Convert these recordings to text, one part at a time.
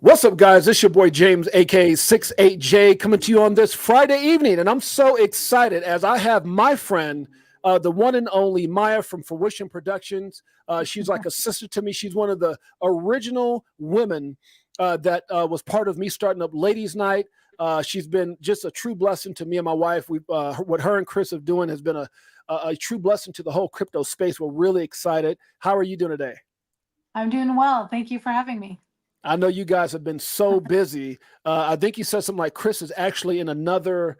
What's up, guys? This is your boy James, aka 68J, coming to you on this Friday evening. And I'm so excited as I have my friend, the one and only Maia from Fruition Productions. She's like a sister to me. She's one of the original women that was part of me starting up Ladies Night. She's been just a true blessing to me and my wife. What her and Chris have doing has been a true blessing to the whole crypto space. We're really excited. How are you doing today? I'm doing well. Thank you for having me. I know you guys have been so busy. I think you said something like Chris is actually in another.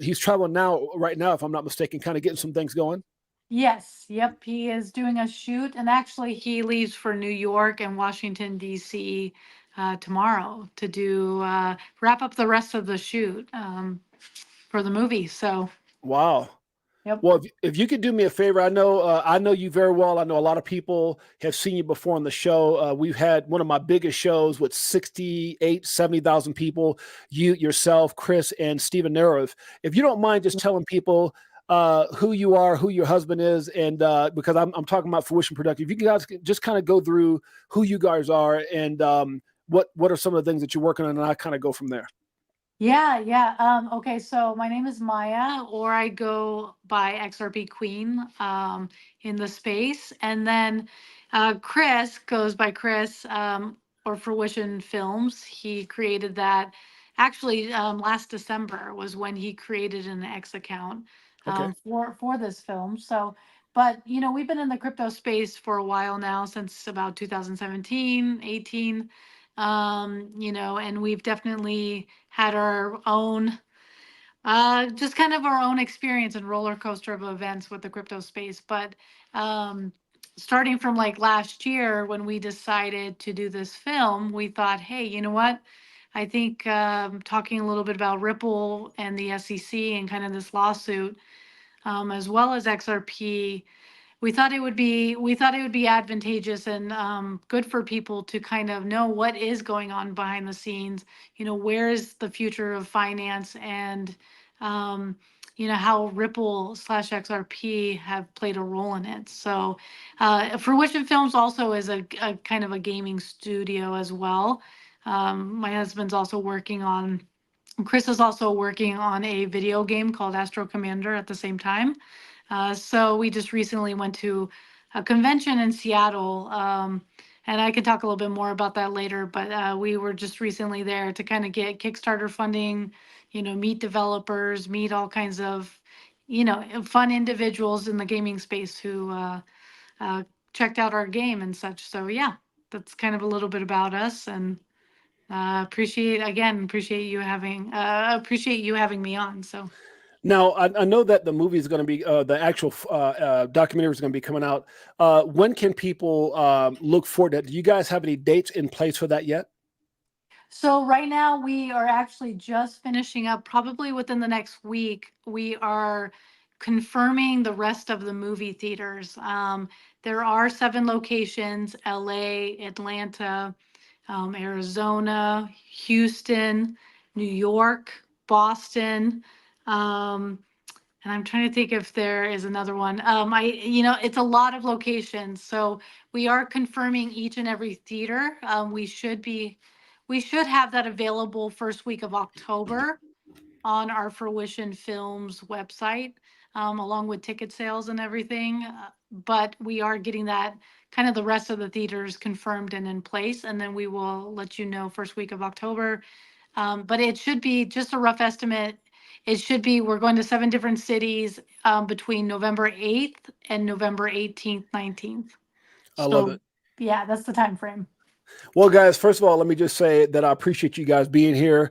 He's traveling right now, if I'm not mistaken, kind of getting some things going. Yes, yep, he is doing a shoot, and actually, he leaves for New York and Washington, D.C. Tomorrow to do wrap up the rest of the shoot for the movie. So, Wow. yep. Well, if you could do me a favor, I know you very well. I know a lot of people have seen you before on the show. We've had one of my biggest shows with 70,000 people, you, yourself, Chris, and Stephen Nerov. If you don't mind just telling people who you are, who your husband is, and because I'm talking about Fruition Productions, if you guys could just kind of go through who you guys are and what are some of the things that you're working on, and I kind of go from there. Yeah. Okay, so my name is Maya, or I go by XRP Queen in the space. And then Chris goes by Chris or Fruition Films. He created that actually last December was when he created an X account Okay. for this film. So, but we've been in the crypto space for a while now, since about 2017, 18. And we've definitely had our own just kind of our own experience and roller coaster of events with the crypto space. But starting from like last year when we decided to do this film, we thought, hey, you know what? I think talking a little bit about Ripple and the SEC and kind of this lawsuit, as well as XRP, we thought it would be advantageous and good for people to kind of know what is going on behind the scenes. Where is the future of finance, and how Ripple slash XRP have played a role in it. So, Fruition Films also is a kind of a gaming studio as well. My husband's also working on. Chris is also working on a video game called Astro Commander at the same time. So we just recently went to a convention in Seattle, and I can talk a little bit more about that later. But we were just recently there to kind of get Kickstarter funding, meet developers, meet all kinds of, fun individuals in the gaming space who checked out our game and such. So yeah, that's kind of a little bit about us, and appreciate you having me on. So. Now, I know that the movie is going to be the actual documentary is going to be coming out. When can people look forward to it? Do you guys have any dates in place for that yet? So right now we are actually just finishing up, probably within the next week. We are confirming the rest of the movie theaters. There are 7 locations: LA, Atlanta, Arizona, Houston, New York, Boston. And I'm trying to think if there is another one. It's a lot of locations. So we are confirming each and every theater. We should have that available first week of October on our Fruition Films website, along with ticket sales and everything. But we are getting that kind of the rest of the theaters confirmed and in place, and then we will let you know first week of October. But it should be just a rough estimate. We're going to 7 different cities between November 8th and November 18th, 19th. I love So it. yeah, that's the time frame. Well, guys, first of all, let me just say that I appreciate you guys being here.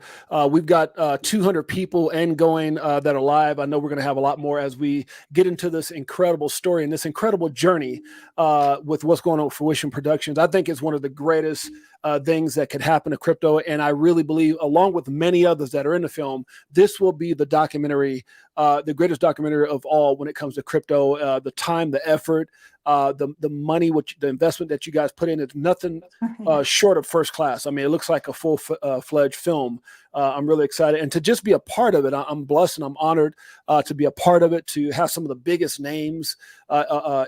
We've got 200 people and going that are live. I know we're going to have a lot more as we get into this incredible story and this incredible journey with what's going on with Fruition Productions. I think it's one of the greatest things that could happen to crypto. And I really believe, along with many others that are in the film, this will be the documentary the greatest documentary of all when it comes to crypto. The time, the effort, the money, which the investment that you guys put in, it's nothing short of first class. I mean, it looks like a full fledged film. I'm really excited, and to just be a part of it, I'm blessed and I'm honored to be a part of it, to have some of the biggest names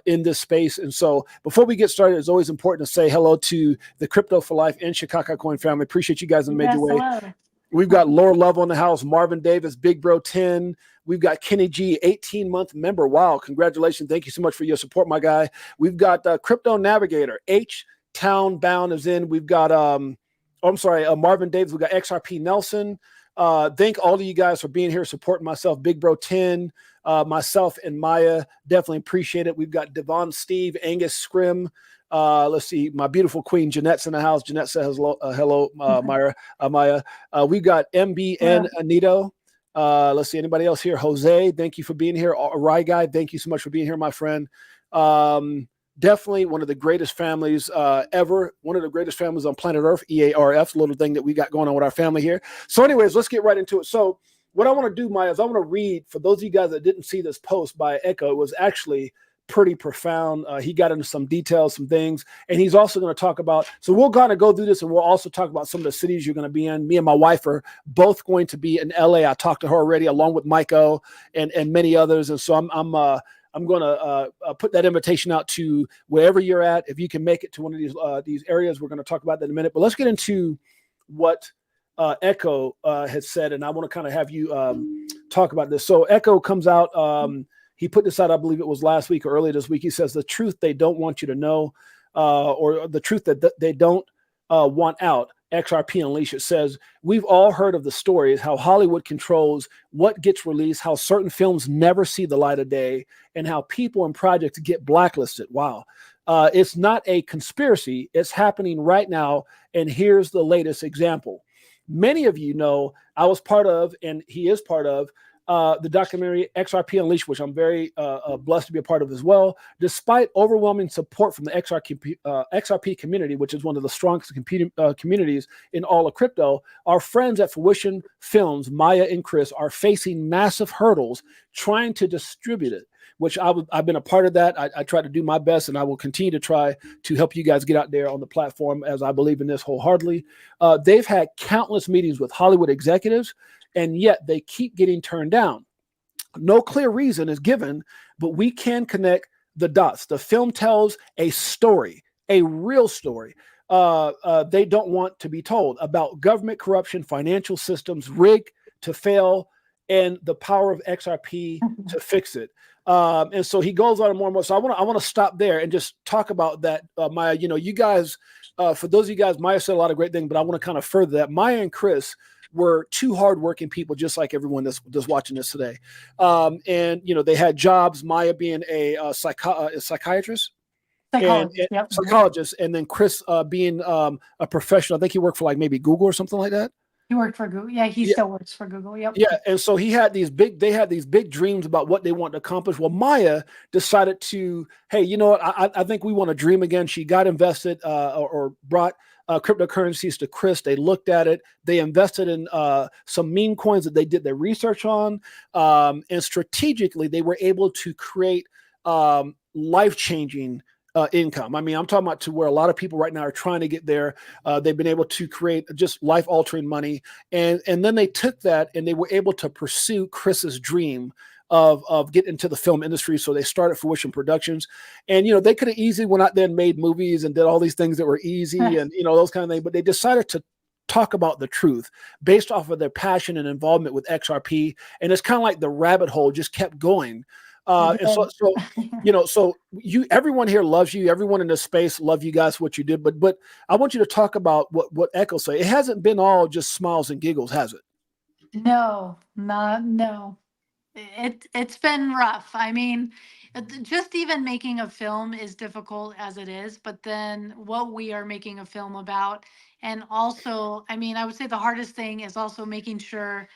in this space. And so, before we get started, it's always important to say hello to the Crypto for Life and Chicago Coin family. Appreciate you guys in a major way. Hello. We've got Laura Love on the house, Marvin Davis, Big Bro 10. We've got Kenny G, 18-month member. Wow, congratulations. Thank you so much for your support, my guy. We've got Crypto Navigator, H Town Bound is in. We've got, Marvin Davis. We've got XRP Nelson. Thank all of you guys for being here, supporting myself, Big Bro 10, myself, and Maia. Definitely appreciate it. We've got Devon Steve, Angus Scrim. Let's see, my beautiful queen Jeanette's in the house. Jeanette says hello, Maia. We've got MBN Anito. Let's see, anybody else here? Jose, thank you for being here. Rai Guy, thank you so much for being here, my friend. Definitely one of the greatest families ever. One of the greatest families on planet Earth, EARF, little thing that we got going on with our family here. So anyways, let's get right into it. So what I want to do, Maya, is I want to read, for those of you guys that didn't see this post by Echo, it was actually pretty profound. He got into some details, some things, and he's also going to talk about, so we'll kind of go through this, and we'll also talk about some of the cities you're going to be in. Me and my wife are both going to be in LA. I talked to her already, along with Michael and many others. And so I'm going to put that invitation out to wherever you're at. If you can make it to one of these areas, we're going to talk about that in a minute. But let's get into what Echo has said, and I want to kind of have you talk about this. So Echo comes out. He put this out, I believe it was last week or earlier this week. He says, the truth they don't want you to know, or the truth that they don't want out. XRP Unleashed, it says, we've all heard of the stories, how Hollywood controls what gets released, how certain films never see the light of day, and how people and projects get blacklisted. Wow. It's not a conspiracy. It's happening right now. And here's the latest example. Many of you know I was part of, and he is part of, the documentary XRP Unleashed, which I'm very blessed to be a part of as well. Despite overwhelming support from the XRP community, which is one of the strongest communities in all of crypto, our friends at Fruition Films, Maia and Chris, are facing massive hurdles trying to distribute it, which I've been a part of that. I try to do my best, and I will continue to try to help you guys get out there on the platform, as I believe in this wholeheartedly. They've had countless meetings with Hollywood executives, and yet they keep getting turned down. No clear reason is given, but we can connect the dots. The film tells a story, a real story. They don't want to be told about government corruption, financial systems rigged to fail, and the power of XRP to fix it. And so he goes on more and more. So I want to stop there and just talk about that, Maia. You know, you guys, for those of you guys, Maia said a lot of great things, but I want to kind of further that. Maia and Chris were two hardworking people, just like everyone that's watching this today. And, you know, they had jobs, Maia being a psychiatrist. Psychologist, and then Chris being a professional. I think he worked for like maybe Google or something like that. He worked for Google. Yeah, he still works for Google. Yep. Yeah, and so they had these big dreams about what they want to accomplish. Well, Maia decided to, hey, you know what? I think we want to dream again. She got invested or brought cryptocurrencies to Chris. They looked at it. They invested in some meme coins that they did their research on, and strategically they were able to create life-changing income. I mean, I'm talking about to where a lot of people right now are trying to get there. They've been able to create just life-altering money, and then they took that and they were able to pursue Chris's dream of getting into the film industry. So they started Fruition Productions, and, you know, they could have easily went out there and made movies and did all these things that were easy and, you know, those kind of things, but they decided to talk about the truth based off of their passion and involvement with XRP. And it's kind of like the rabbit hole just kept going. And so you know, so everyone here loves you. Everyone in this space love you guys for what you did. But I want you to talk about what Echo say. It hasn't been all just smiles and giggles, has it? No. It's been rough. I mean, just even making a film is difficult as it is, but then what we are making a film about, and also, I mean, I would say the hardest thing is also making sure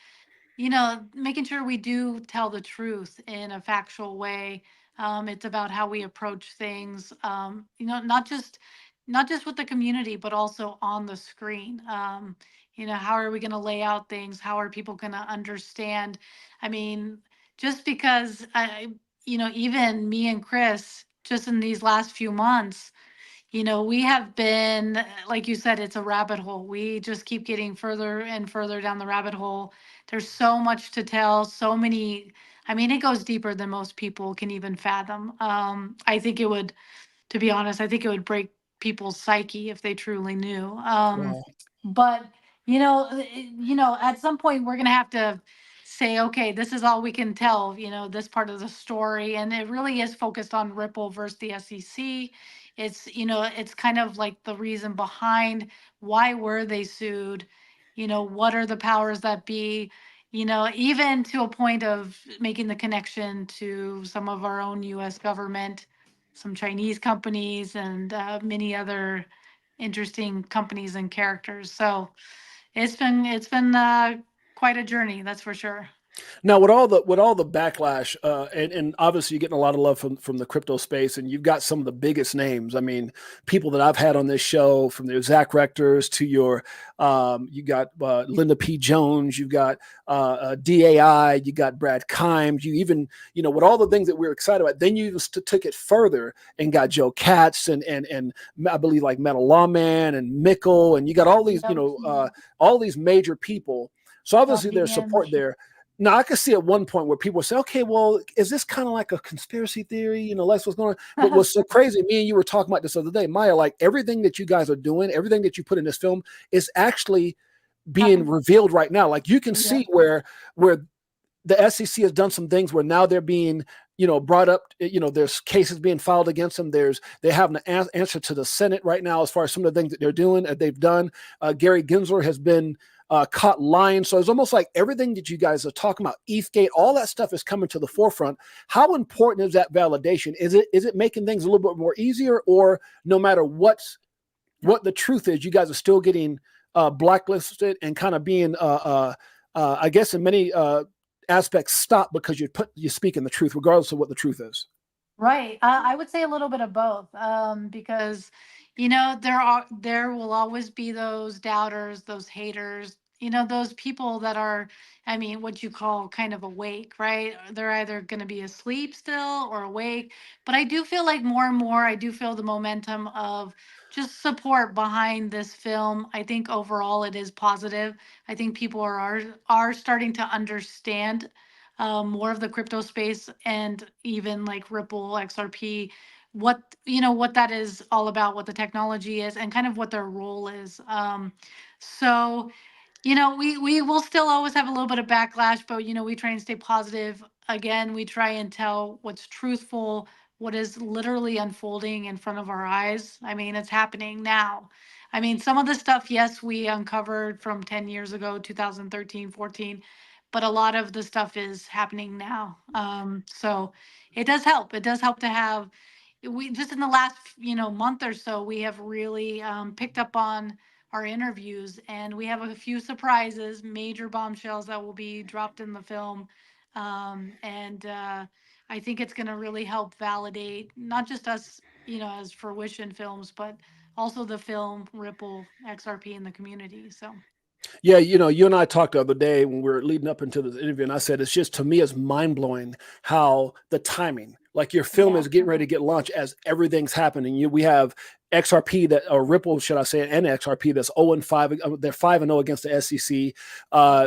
we do tell the truth in a factual way. It's about how we approach things, not just with the community, but also on the screen. How are we going to lay out things? How are people going to understand? I mean, just because even me and Chris, just in these last few months, we have been, like you said, it's a rabbit hole. We just keep getting further and further down the rabbit hole. There's so much to tell, so many. I mean, it goes deeper than most people can even fathom. I think it would, to be honest, I think it would break people's psyche if they truly knew. Wow. But at some point we're gonna have to say, okay, this is all we can tell. This part of the story, and it really is focused on Ripple versus the SEC. It's kind of like the reason behind why were they sued. What are the powers that be? Even to a point of making the connection to some of our own U.S. government, some Chinese companies, and many other interesting companies and characters. So it's been quite a journey, that's for sure. Now, with all the backlash, and obviously you're getting a lot of love from the crypto space, and you've got some of the biggest names. I mean, people that I've had on this show, from the Zach Rectors to you got Linda P. Jones, you've got DAI, you got Brad Kimes, you even with all the things that we're excited about, then you even took it further and got Joe Katz and I believe like Metal Lawman and Mickle, and you got all these all these major people. So obviously there's support there. Now, I could see at one point where people say, okay, well, is this kind of like a conspiracy theory? Lex, what's going on? But what's so crazy, me and you were talking about this the other day, Maya, like everything that you guys are doing, everything that you put in this film is actually being revealed right now. Like you can see where the SEC has done some things where now they're being, brought up, there's cases being filed against them. They have an answer to the Senate right now as far as some of the things that they're doing, they've done. Gary Gensler has been caught lying. So it's almost like everything that you guys are talking about, ETHgate, all that stuff is coming to the forefront. How important is that validation? Is it making things a little bit more easier, or no matter what the truth is, you guys are still getting blacklisted and kind of being, I guess in many aspects, stopped because you're speaking the truth, regardless of what the truth is? Right. I would say a little bit of both, because there will always be those doubters, those haters, those people that are, I mean, what you call kind of awake, right? They're either going to be asleep still or awake. But I do feel like more and more, I do feel the momentum of just support behind this film. I think overall it is positive. I think people are starting to understand more of the crypto space, and even like Ripple, XRP, what that is all about, what the technology is, and kind of what their role is. So we will still always have a little bit of backlash, but we try and stay positive. Again, we try and tell what's truthful, what is literally unfolding in front of our eyes. I mean, it's happening now. I mean, some of the stuff, yes, we uncovered from 10 years ago, 2013, 14, but a lot of the stuff is happening now. So it does help. It does help to have, we just in the last, month or so, we have really picked up on our interviews, and we have a few surprises, major bombshells that will be dropped in the film. And I think it's going to really help validate not just us, as Fruition Films, but also the film Ripple, XRP, in the community. So. Yeah, you and I talked the other day when we were leading up into this interview, and I said it's just, to me, it's mind blowing how the timing, like your film is getting ready to get launched as everything's happening. We have XRP or Ripple, should I say, and XRP that's 0-5. They're 5-0 against the SEC.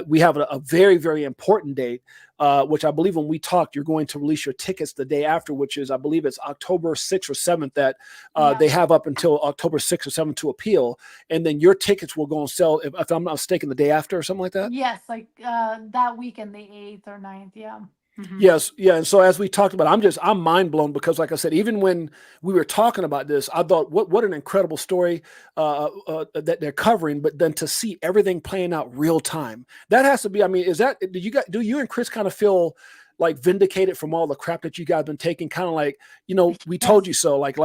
We have a very, very important date, which I believe when we talked, you're going to release your tickets the day after, which is, I believe it's October 6th or 7th that they have up until October 6th or 7th to appeal. And then your tickets will go on sale, if I'm not mistaken, the day after or something like that? Yes, like that weekend, the 8th or 9th. Yeah. Mm-hmm. Yes, yeah. And so as we talked about, I'm mind blown because, like I said, even when we were talking about this, I thought, what an incredible story that they're covering. But then to see everything playing out real time, that has to be. I mean, do you and Chris kind of feel like vindicated from all the crap that you guys have been taking? Kind of like, we told you so. Like,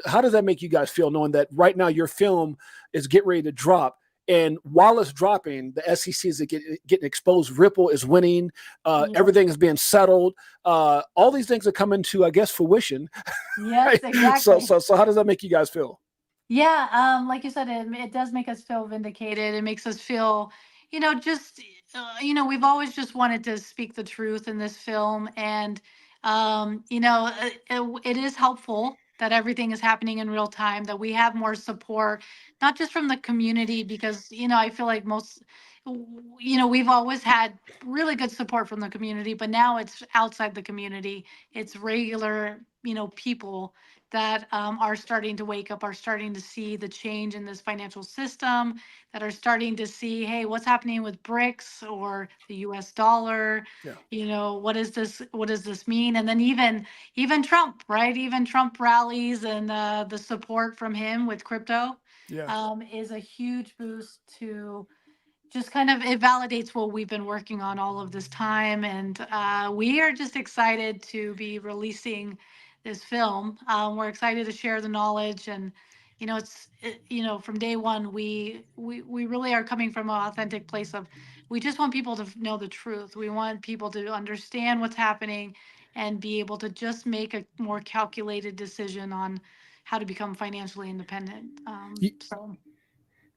how does that make you guys feel, knowing that right now your film is getting ready to drop? And while it's dropping, the SEC is getting exposed. Ripple is winning. Everything is being settled. All these things are coming to, I guess, fruition. Yes, exactly. So how does that make you guys feel? Yeah, like you said, it does make us feel vindicated. It makes us feel, just we've always just wanted to speak the truth in this film. And, it is helpful that everything is happening in real time, that we have more support, not just from the community, because, I feel like we've always had really good support from the community, but now it's outside the community. It's regular, people that are starting to wake up, are starting to see the change in this financial system, that are starting to see, hey, what's happening with BRICS or the US dollar? Yeah. What is this? What does this mean? And then even Trump, right? Even Trump rallies and the support from him with crypto Yeah. is a huge boost to just kind of, it validates what we've been working on all of this time. And we are just excited to be releasing this film. We're excited to share the knowledge. And from day one, we really are coming from an authentic place of, we just want people to know the truth. We want people to understand what's happening and be able to just make a more calculated decision on how to become financially independent. So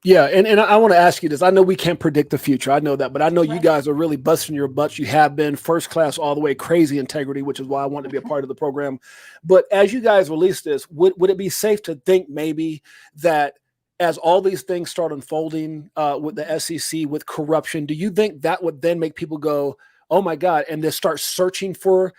Yeah, and I want to ask you this. I know we can't predict the future. I know that, but I know you right. guys are really busting your butts. You have been first class all the way, crazy integrity, which is why I want to be a part of the program. But as you guys release this, would it be safe to think maybe that as all these things start unfolding with the SEC, with corruption, do you think that would then make people go, "Oh my God," and they start searching for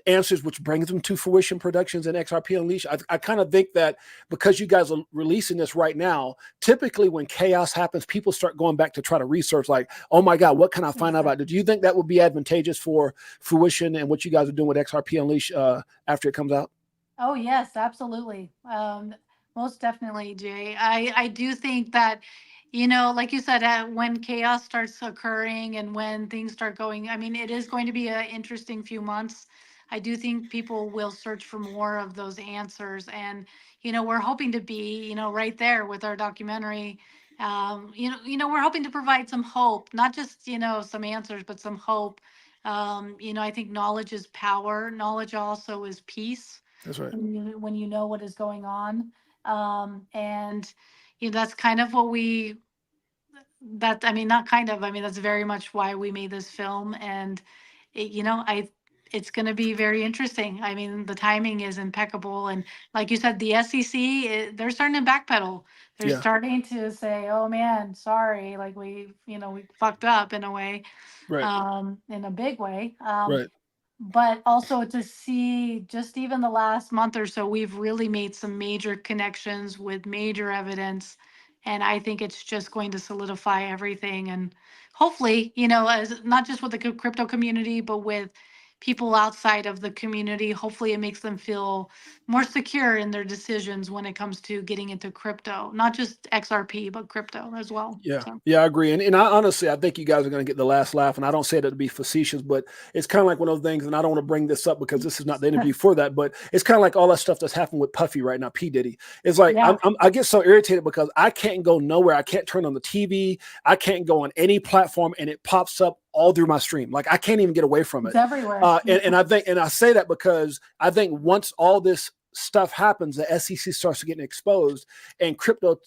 answers, which brings them to Fruition Productions and XRP Unleashed? I kind of think that because you guys are releasing this right now, typically when chaos happens, people start going back to try to research, like, oh my God, what can I find out about? Do you think that would be advantageous for Fruition and what you guys are doing with XRP Unleashed after it comes out? Oh, yes, absolutely. Most definitely, Jay. I do think that, like you said, when chaos starts occurring and when things start going, I mean, it is going to be an interesting few months. I do think people will search for more of those answers. And, we're hoping to be, right there with our documentary. We're hoping to provide some hope, not just, some answers, but some hope. I think knowledge is power. Knowledge also is peace That's right. when you know what is going on. And that's kind of what I mean, not kind of, I mean, that's very much why we made this film. And it, you know, I it's going to be very interesting. I mean, the timing is impeccable. And like you said, the SEC, they're starting to backpedal. They're Yeah. starting to say, oh man, sorry, like we fucked up in a way, Right. in a big way. Right. But also to see just even the last month or so, we've really made some major connections with major evidence. And I think it's just going to solidify everything. And hopefully, as not just with the crypto community, but with people outside of the community, hopefully it makes them feel more secure in their decisions when it comes to getting into crypto, not just XRP, but crypto as well. Yeah, So, yeah, I agree. And I honestly, I think you guys are going to get the last laugh. And I don't say that to be facetious, but it's kind of like one of those things. And I don't want to bring this up because this is not the interview for that, but it's kind of like all that stuff that's happened with Puffy right now, P. Diddy. It's like yeah, I get so irritated because I can't go nowhere. I can't turn on the TV. I can't go on any platform and it pops up all through my stream. Like I can't even get away from it's it. everywhere. And I think, and I say that because I think once all this stuff happens, the SEC starts getting exposed and crypto,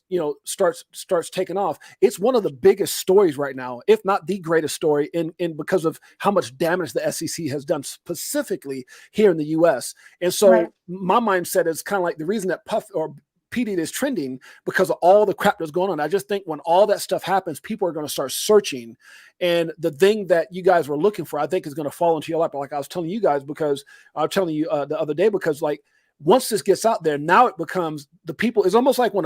starts taking off. It's one of the biggest stories right now, if not the greatest story in because of how much damage the SEC has done specifically here in the US. And Right. so my mindset is kind of like the reason that Puff or PD is trending because of all the crap that's going on. I just think when all that stuff happens, people are going to start searching. And the thing that you guys were looking for, I think, is going to fall into your lap. Like I was telling you guys, because I was telling you the other day, because like once this gets out there, now it becomes the people. It's almost like when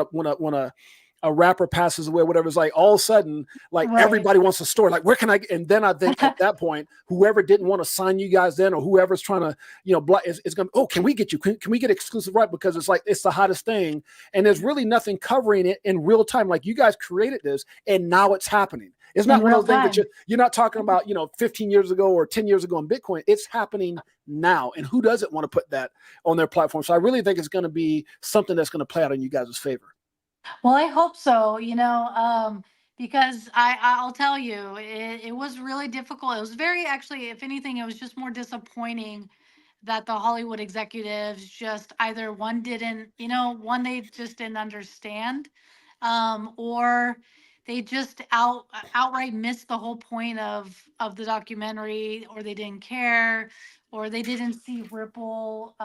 a rapper passes away, whatever. It's like all of a sudden, like Right. everybody wants a story. Like where can I? And then I think at that point, whoever didn't want to sign you guys then, or whoever's trying to, is going. Oh, can we get you? Can we get exclusive right? Because it's like it's the hottest thing, and there's really nothing covering it in real time. Like you guys created this, and now it's happening. It's In not one real of those things that time. you're not talking about, 15 years ago or 10 years ago in Bitcoin. It's happening now. And who doesn't want to put that on their platform? So I really think it's going to be something that's going to play out in you guys' favor. Well, I hope so, because I'll tell you, it was really difficult. It was very, actually, if anything, it was just more disappointing that the Hollywood executives just either one didn't, one they just didn't understand, or they just outright missed the whole point of the documentary, or they didn't care, or they didn't see Ripple.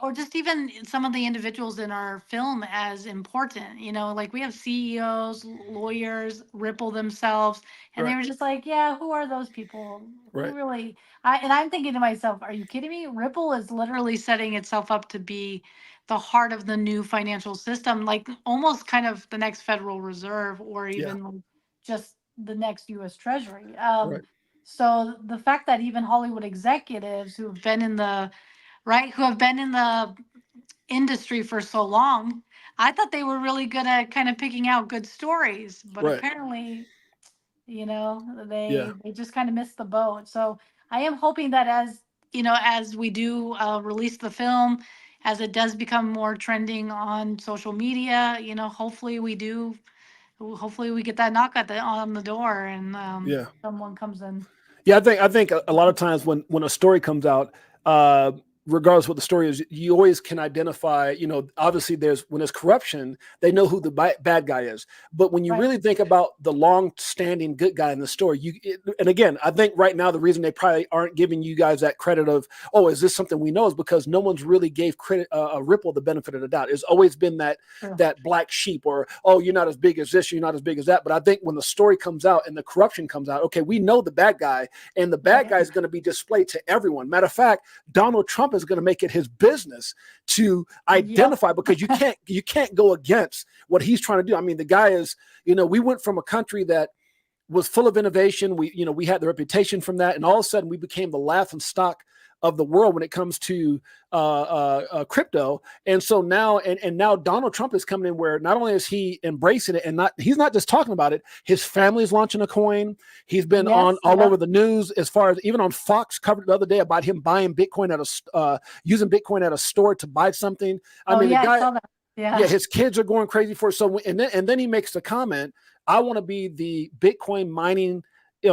Or just even some of the individuals in our film as important, like we have CEOs, lawyers, Ripple themselves, and they Right. were just like, yeah, who are those people? Who Right. really? And I'm thinking to myself, are you kidding me? Ripple is literally setting itself up to be the heart of the new financial system, like almost kind of the next Federal Reserve, or Yeah. even like just the next US Treasury. Right. So the fact that even Hollywood executives who have been in the industry for so long, I thought they were really good at kind of picking out good stories, but Right. apparently, Yeah. they just kind of missed the boat. So I am hoping that as we do release the film, as it does become more trending on social media, hopefully we get that knock on the door, and Yeah. someone comes in. Yeah, I think a lot of times when a story comes out, uh, regardless what the story is, you always can identify. Obviously when there's corruption, they know who the bad guy is. But when you Right. really think about the long-standing good guy in the story, and again, I think right now the reason they probably aren't giving you guys that credit of, oh, is this something we know, is because no one's really gave credit a Ripple the benefit of the doubt. It's always been True. that black sheep, or, oh, you're not as big as this, you're not as big as that. But I think when the story comes out and the corruption comes out, okay, we know the bad guy, and the bad Right. guy is going to be displayed to everyone. Matter of fact, Donald Trump is going to make it his business to identify, Yep. because you can't go against what he's trying to do. I mean, the guy is, we went from a country that was full of innovation. We had the reputation from that, and all of a sudden we became the laughing stock of the world when it comes to crypto. And so now, and now Donald Trump is coming in, where not only is he embracing it, and he's not just talking about it, his family is launching a coin. He's been on Yes. all Yep. over the news, as far as even on Fox covered the other day about him buying Bitcoin using Bitcoin at a store to buy something. I Oh mean, the yeah, I guy, saw that. yeah, Yeah. his kids are going crazy for it. So, and then he makes the comment, I want to be the Bitcoin mining,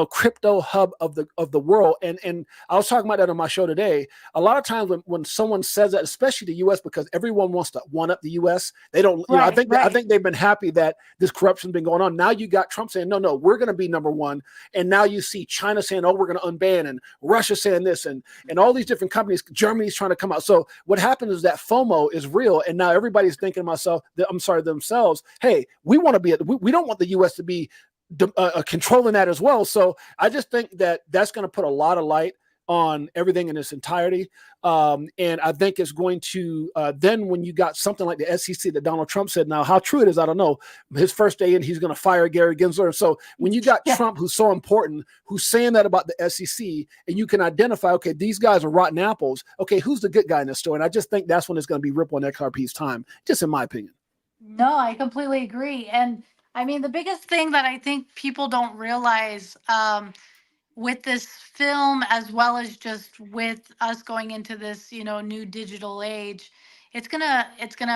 crypto hub of the world. And I was talking about that on my show today. A lot of times when someone says that, especially the US, because everyone wants to one up the US, they don't, I Right. think Right. they've been happy that this corruption's been going on. Now you got Trump saying, no, we're going to be number one. And now you see China saying, oh, we're going to unban, and Russia saying this, and all these different companies, Germany's trying to come out. So what happens is that FOMO is real. And now everybody's thinking themselves, hey, we want to be, we don't want the US to be controlling that as well. So I just think that that's going to put a lot of light on everything in its entirety. And I think it's going to, then when you got something like the SEC that Donald Trump said, now how true it is, I don't know. His first day in, he's going to fire Gary Gensler. So when you got Yeah. Trump, who's so important, who's saying that about the SEC, and you can identify, okay, these guys are rotten apples. Okay, who's the good guy in this story? And I just think that's when it's going to be Ripple and XRP's time, just in my opinion. No, I completely agree. And I mean, the biggest thing that I think people don't realize, with this film, as well as just with us going into this, new digital age, it's gonna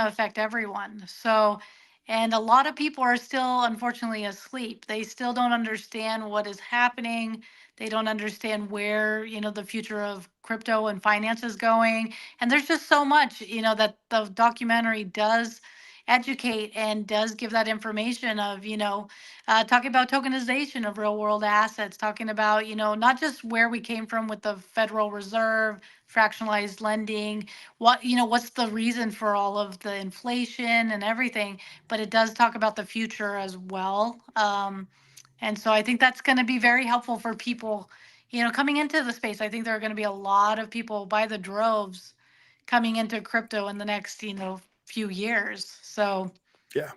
affect everyone. So, and a lot of people are still unfortunately asleep. They still don't understand what is happening. They don't understand where, the future of crypto and finance is going. And there's just so much, that the documentary does educate and does give that information of, talking about tokenization of real world assets, talking about, not just where we came from with the Federal Reserve, fractionalized lending, what's the reason for all of the inflation and everything, but it does talk about the future as well. And so I think that's going to be very helpful for people, coming into the space. I think there are going to be a lot of people by the droves coming into crypto in the next, few years. So Yeah.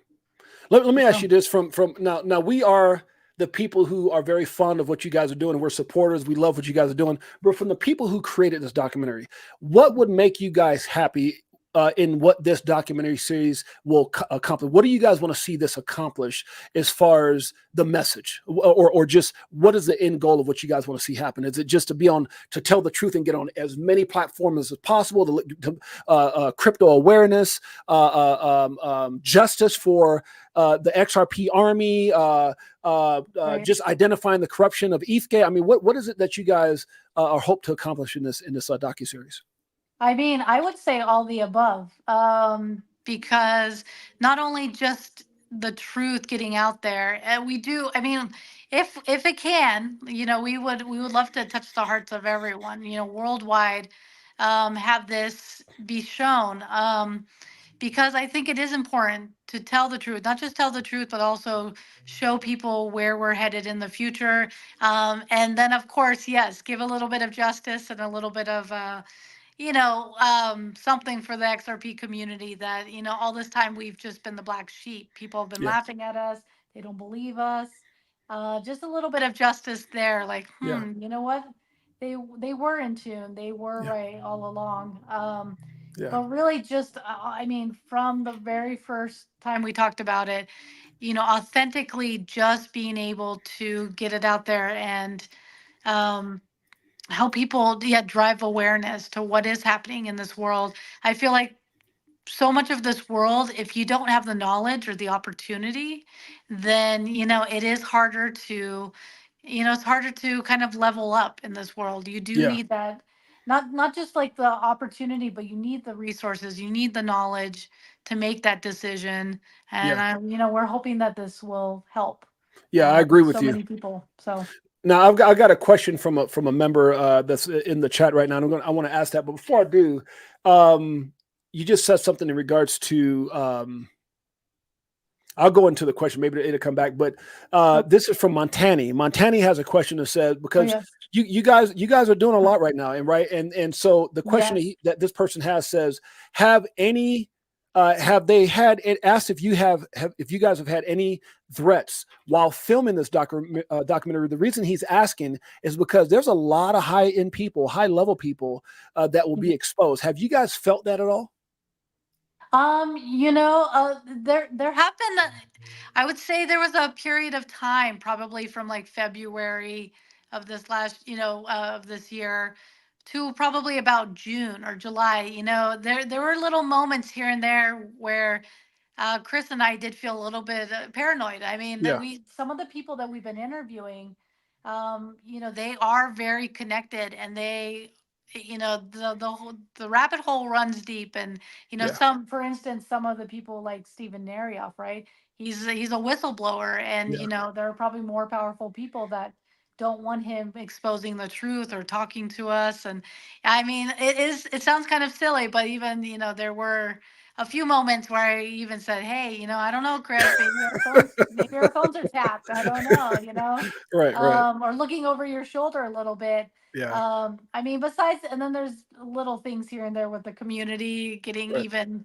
Let me ask so you this from now we are the people who are very fond of what you guys are doing, and we're supporters. We love what you guys are doing. But from the people who created this documentary, what would make you guys happy in what this documentary series will accomplish? What do you guys want to see this accomplish as far as the message, or just what is the end goal of what you guys want to see happen? Is it just to tell the truth and get on as many platforms as possible, to crypto awareness, justice for the XRP army, right. just identifying the corruption of ETHgate? I mean, what is it that you guys are hope to accomplish in this docuseries? I mean, I would say all the above, because not only just the truth getting out there. And we do, I mean, if it can, we would love to touch the hearts of everyone, worldwide, have this be shown. Because I think it is important to tell the truth, not just tell the truth, but also show people where we're headed in the future. And then, of course, yes, give a little bit of justice and a little bit of, something for the XRP community that, all this time we've just been the black sheep. People have been Yeah. laughing at us. They don't believe us. Just a little bit of justice there. Like, Yeah. you know what? They were in tune. They were Yeah. right all along. Yeah. But really, just I mean, from the very first time we talked about it, authentically just being able to get it out there and um, help people, yeah, drive awareness to what is happening in this world. I feel like so much of this world, if you don't have the knowledge or the opportunity, then it is harder to, it's harder to kind of level up in this world. You do Yeah. need that, not just like the opportunity, but you need the resources, you need the knowledge to make that decision. And Yeah. we're hoping that this will help Yeah. I agree with so you. many people. So Now I got a question from a member that's in the chat right now. And I want to ask that, but before I do, you just said something in regards to. I'll go into the question. Maybe it'll come back, but oh, this is from Montani. Montani has a question that says oh because yes, you guys are doing a lot right now, and so the question yes. that this person has says, have they had it asked if if you guys have had any threats while filming this documentary? The reason he's asking is because there's a lot of high end people, high level people that will be exposed. Have you guys felt that at all? There have been, I would say there was a period of time, probably from like February of this of this year to probably about June or July. There were little moments here and there where Chris and I did feel a little bit paranoid. I mean, that Yeah, some of the people that we've been interviewing, they are very connected, and they, the rabbit hole runs deep, and yeah, for instance, some of the people like Stephen Narioff, right? He's a whistleblower, and yeah, there are probably more powerful people that don't want him exposing the truth or talking to us. And I mean, it sounds kind of silly, but even there were a few moments where I even said, "Hey, I don't know, Chris, maybe our phones are tapped. I don't know, right, right, or looking over your shoulder a little bit." yeah, I mean, besides, and then there's little things here and there with the community getting right, even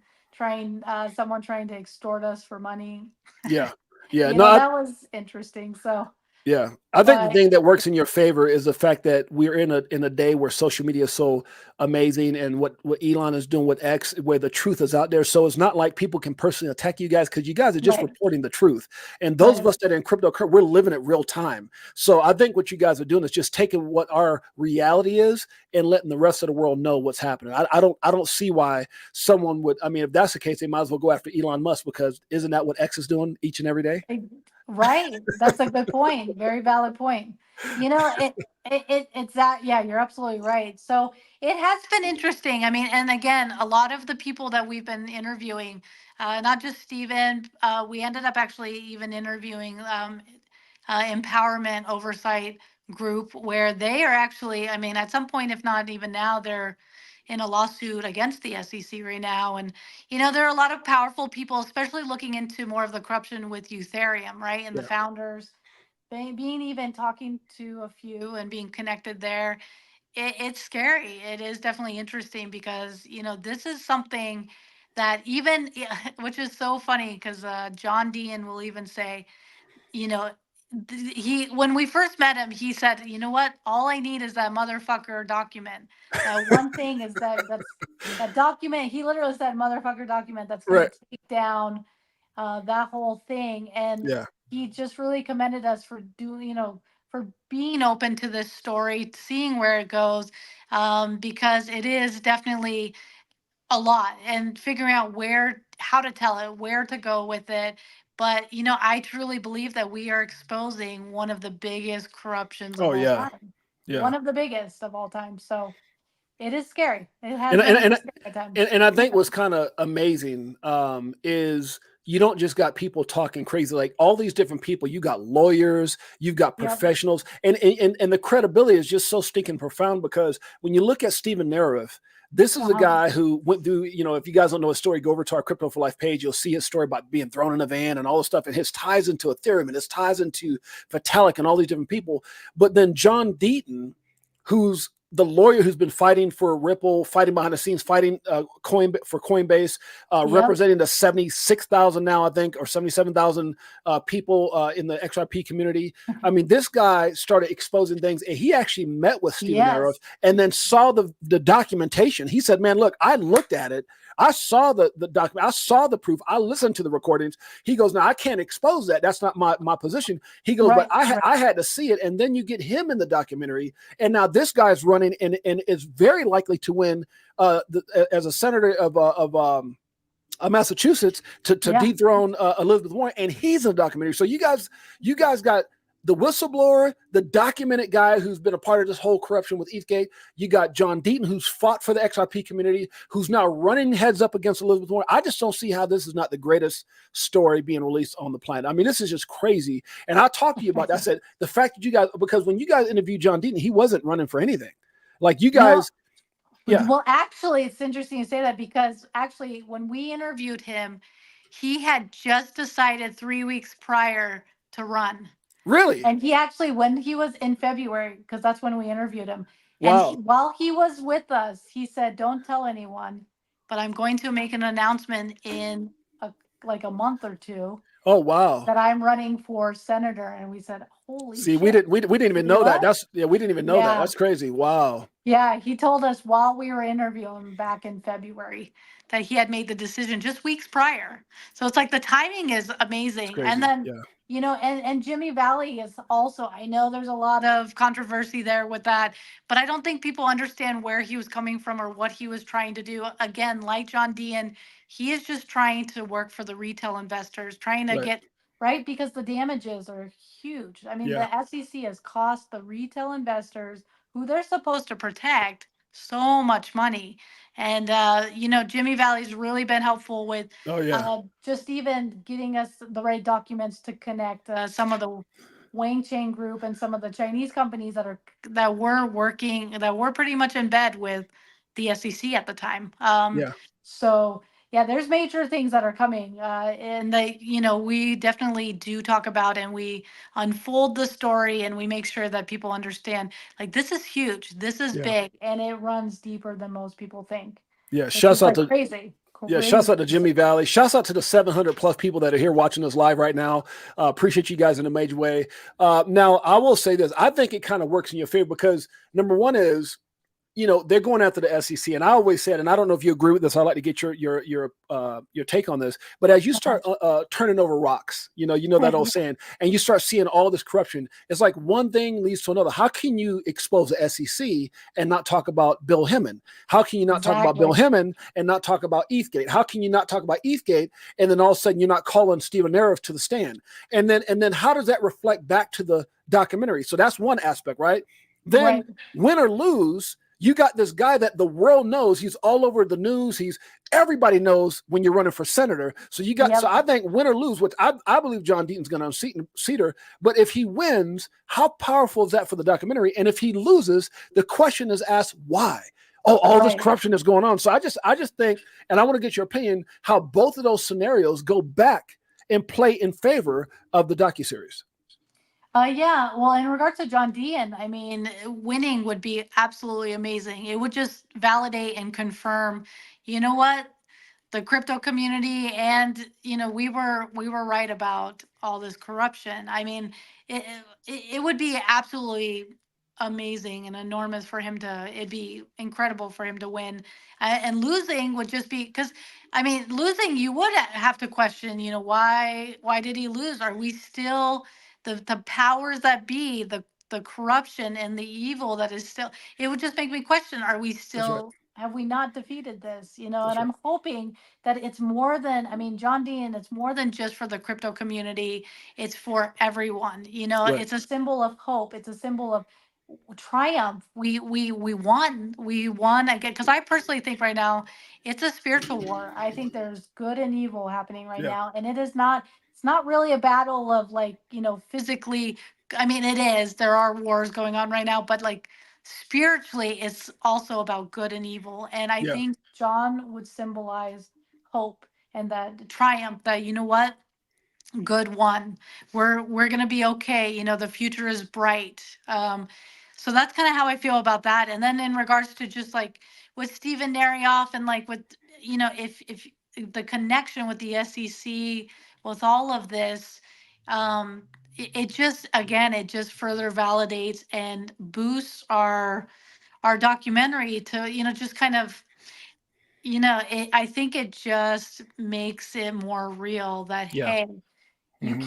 someone trying to extort us for money. yeah, yeah. No, That was interesting. So, yeah, I think the but thing that works in your favor is the fact that we're in a day where social media is so amazing, and what Elon is doing with X, where the truth is out there. So it's not like people can personally attack you guys because you guys are just right, reporting the truth. And those of right. us that are in crypto, we're living it real time. So I think what you guys are doing is just taking what our reality is and letting the rest of the world know what's happening. I don't see why someone would. I mean, if that's the case, they might as well go after Elon Musk, because isn't that what X is doing each and every day? Right. That's a good point. Very valid point. It's that, yeah, you're absolutely right. So it has been interesting. I mean, and again, a lot of the people that we've been interviewing, not just Stephen, we ended up actually even interviewing empowerment oversight group, where they are actually, I mean, at some point, if not even now, they're in a lawsuit against the SEC right now. And there are a lot of powerful people, especially looking into more of the corruption with Ethereum, right? And the Yeah. founders, being even talking to a few and being connected there. It's scary. It is definitely interesting because, this is something that even, which is so funny because John Dean will even say, you know, he when we first met him, he said, "You know what? All I need is that motherfucker document. That one thing is that document." He literally said, "Motherfucker document that's going Right. to take down that whole thing." And Yeah. he just really commended us for for being open to this story, seeing where it goes, because it is definitely a lot, and figuring out how to tell it, where to go with it. But I truly believe that we are exposing one of the biggest corruptions of Oh all yeah. time. Yeah. One of the biggest of all time. So it is scary. It has And been and very scary at and, times. and I think what's kind of amazing is you don't just got people talking crazy, like all these different people. You got lawyers, you've got Yep. professionals, and the credibility is just so stinking profound, because when you look at Stephen Narev, this is a guy who went through, if you guys don't know his story, go over to our Crypto for Life page. You'll see his story about being thrown in a van and all this stuff, and his ties into Ethereum and his ties into Vitalik and all these different people. But then John Deaton, who's the lawyer who's been fighting for Ripple, fighting behind the scenes, fighting Coinbase, representing the 76,000 now, I think, or 77,000 people in the XRP community. I mean, this guy started exposing things, and he actually met with Stephen Narev and then saw the documentation. He said, man, look, I looked at it. I saw the document. I saw the proof. I listened to the recordings. He goes, now I can't expose that. That's not my position. He goes, but I had to see it. And then you get him in the documentary. And now this guy's running and is very likely to win as a senator of Massachusetts to dethrone Elizabeth Warren. And he's in the documentary. So you guys got the whistleblower, the documented guy who's been a part of this whole corruption with ETHgate. You got John Deaton, who's fought for the XRP community, who's now running heads up against Elizabeth Warren. I just don't see how this is not the greatest story being released on the planet. I mean, this is just crazy. And I talked to you about that. I said, the fact that you guys, because when you guys interviewed John Deaton, he wasn't running for anything. Like you guys. Yeah. Well, actually, it's interesting you say that, because actually when we interviewed him, he had just decided 3 weeks prior to run. Really? And he actually, when he was in February, because that's when we interviewed him. And while he was with us, he said, don't tell anyone, but I'm going to make an announcement in like a month or two. Oh, wow. That I'm running for senator. And we said, holy shit. We didn't even know that. We didn't even know that. That's crazy. Wow. Yeah, he told us while we were interviewing him back in February that he had made the decision just weeks prior. So it's like the timing is amazing. And then, and Jimmy Valley is also, I know there's a lot of controversy there with that, but I don't think people understand where he was coming from or what he was trying to do. Again, like John Dean, he is just trying to work for the retail investors, trying to get, right? Because the damages are huge. I mean, the SEC has cost the retail investors who they're supposed to protect so much money. And, Jimmy Valley's really been helpful with just even getting us the right documents to connect some of the Wang Chain Group and some of the Chinese companies that were pretty much in bed with the SEC at the time. So yeah, there's major things that are coming, and we definitely do talk about, and we unfold the story, and we make sure that people understand, like, this is huge, this is big, and it runs deeper than most people think. Yeah, shouts out to crazy. Yeah, shouts out to Jimmy Valley. Shouts out to the 700 plus people that are here watching us live right now. Appreciate you guys in a major way. Now, I will say this. I think it kind of works in your favor because number one is, they're going after the SEC, and I always said, and I don't know if you agree with this. I'd like to get your take on this. But as you start turning over rocks, you know that old saying, and you start seeing all this corruption, it's like one thing leads to another. How can you expose the SEC and not talk about Bill Hemmon? How can you not talk about Bill Hemmon and not talk about ETHgate? How can you not talk about ETHgate and then all of a sudden you're not calling Stephen Narev to the stand? And then how does that reflect back to the documentary? So that's one aspect, right? Then win or lose, you got this guy that the world knows. He's all over the news. Everybody knows when you're running for senator. So you got, so I think win or lose, which I believe John Deaton's going to unseat her. But if he wins, how powerful is that for the documentary? And if he loses, the question is asked, why? Oh, all this corruption is going on. So I just think, and I want to get your opinion, how both of those scenarios go back and play in favor of the docuseries. Well, in regards to John Dean, I mean, winning would be absolutely amazing. It would just validate and confirm, you know what, the crypto community and, we were right about all this corruption. I mean, it would be absolutely amazing and enormous for him it'd be incredible for him to win. And losing would just be, because, I mean, losing, you would have to question, why did he lose? Are we still... The powers that be, the corruption and the evil that is still, it would just make me question, are we still, have we not defeated this? And I'm hoping that it's more than, I mean, John Dean, it's more than just for the crypto community. It's for everyone, it's a symbol of hope. It's a symbol of triumph. We won again, because I personally think right now it's a spiritual war. I think there's good and evil happening right Yeah. now, and it's not really a battle of, like, physically. I mean, it is, there are wars going on right now, but like spiritually it's also about good and evil, and I Yeah. think John would symbolize hope and that triumph, that, what, good one, we're gonna be okay, the future is bright. So that's kind of how I feel about that. And then in regards to just like with Stephen Narioff, and like with, if the connection with the SEC, with all of this, it just, again, it just further validates and boosts our documentary to, just kind of, I think it just makes it more real that, Yeah. hey, Hmm.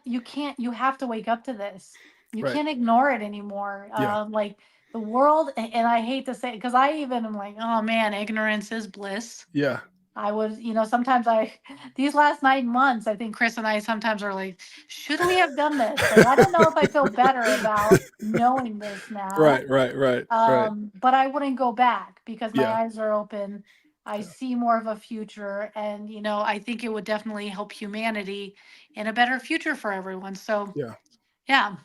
you have to wake up to this. You Right. can't ignore it anymore. Yeah. Like the world, and I hate to say it, because I even am like, oh man, ignorance is bliss. Yeah. I was, sometimes these last 9 months, I think Chris and I sometimes are like, should we have done this? Like, I don't know if I feel better about knowing this now. Right. Right. Right. Right. But I wouldn't go back, because my Yeah. eyes are open. I Yeah. see more of a future, and I think it would definitely help humanity in a better future for everyone. So Yeah. yeah,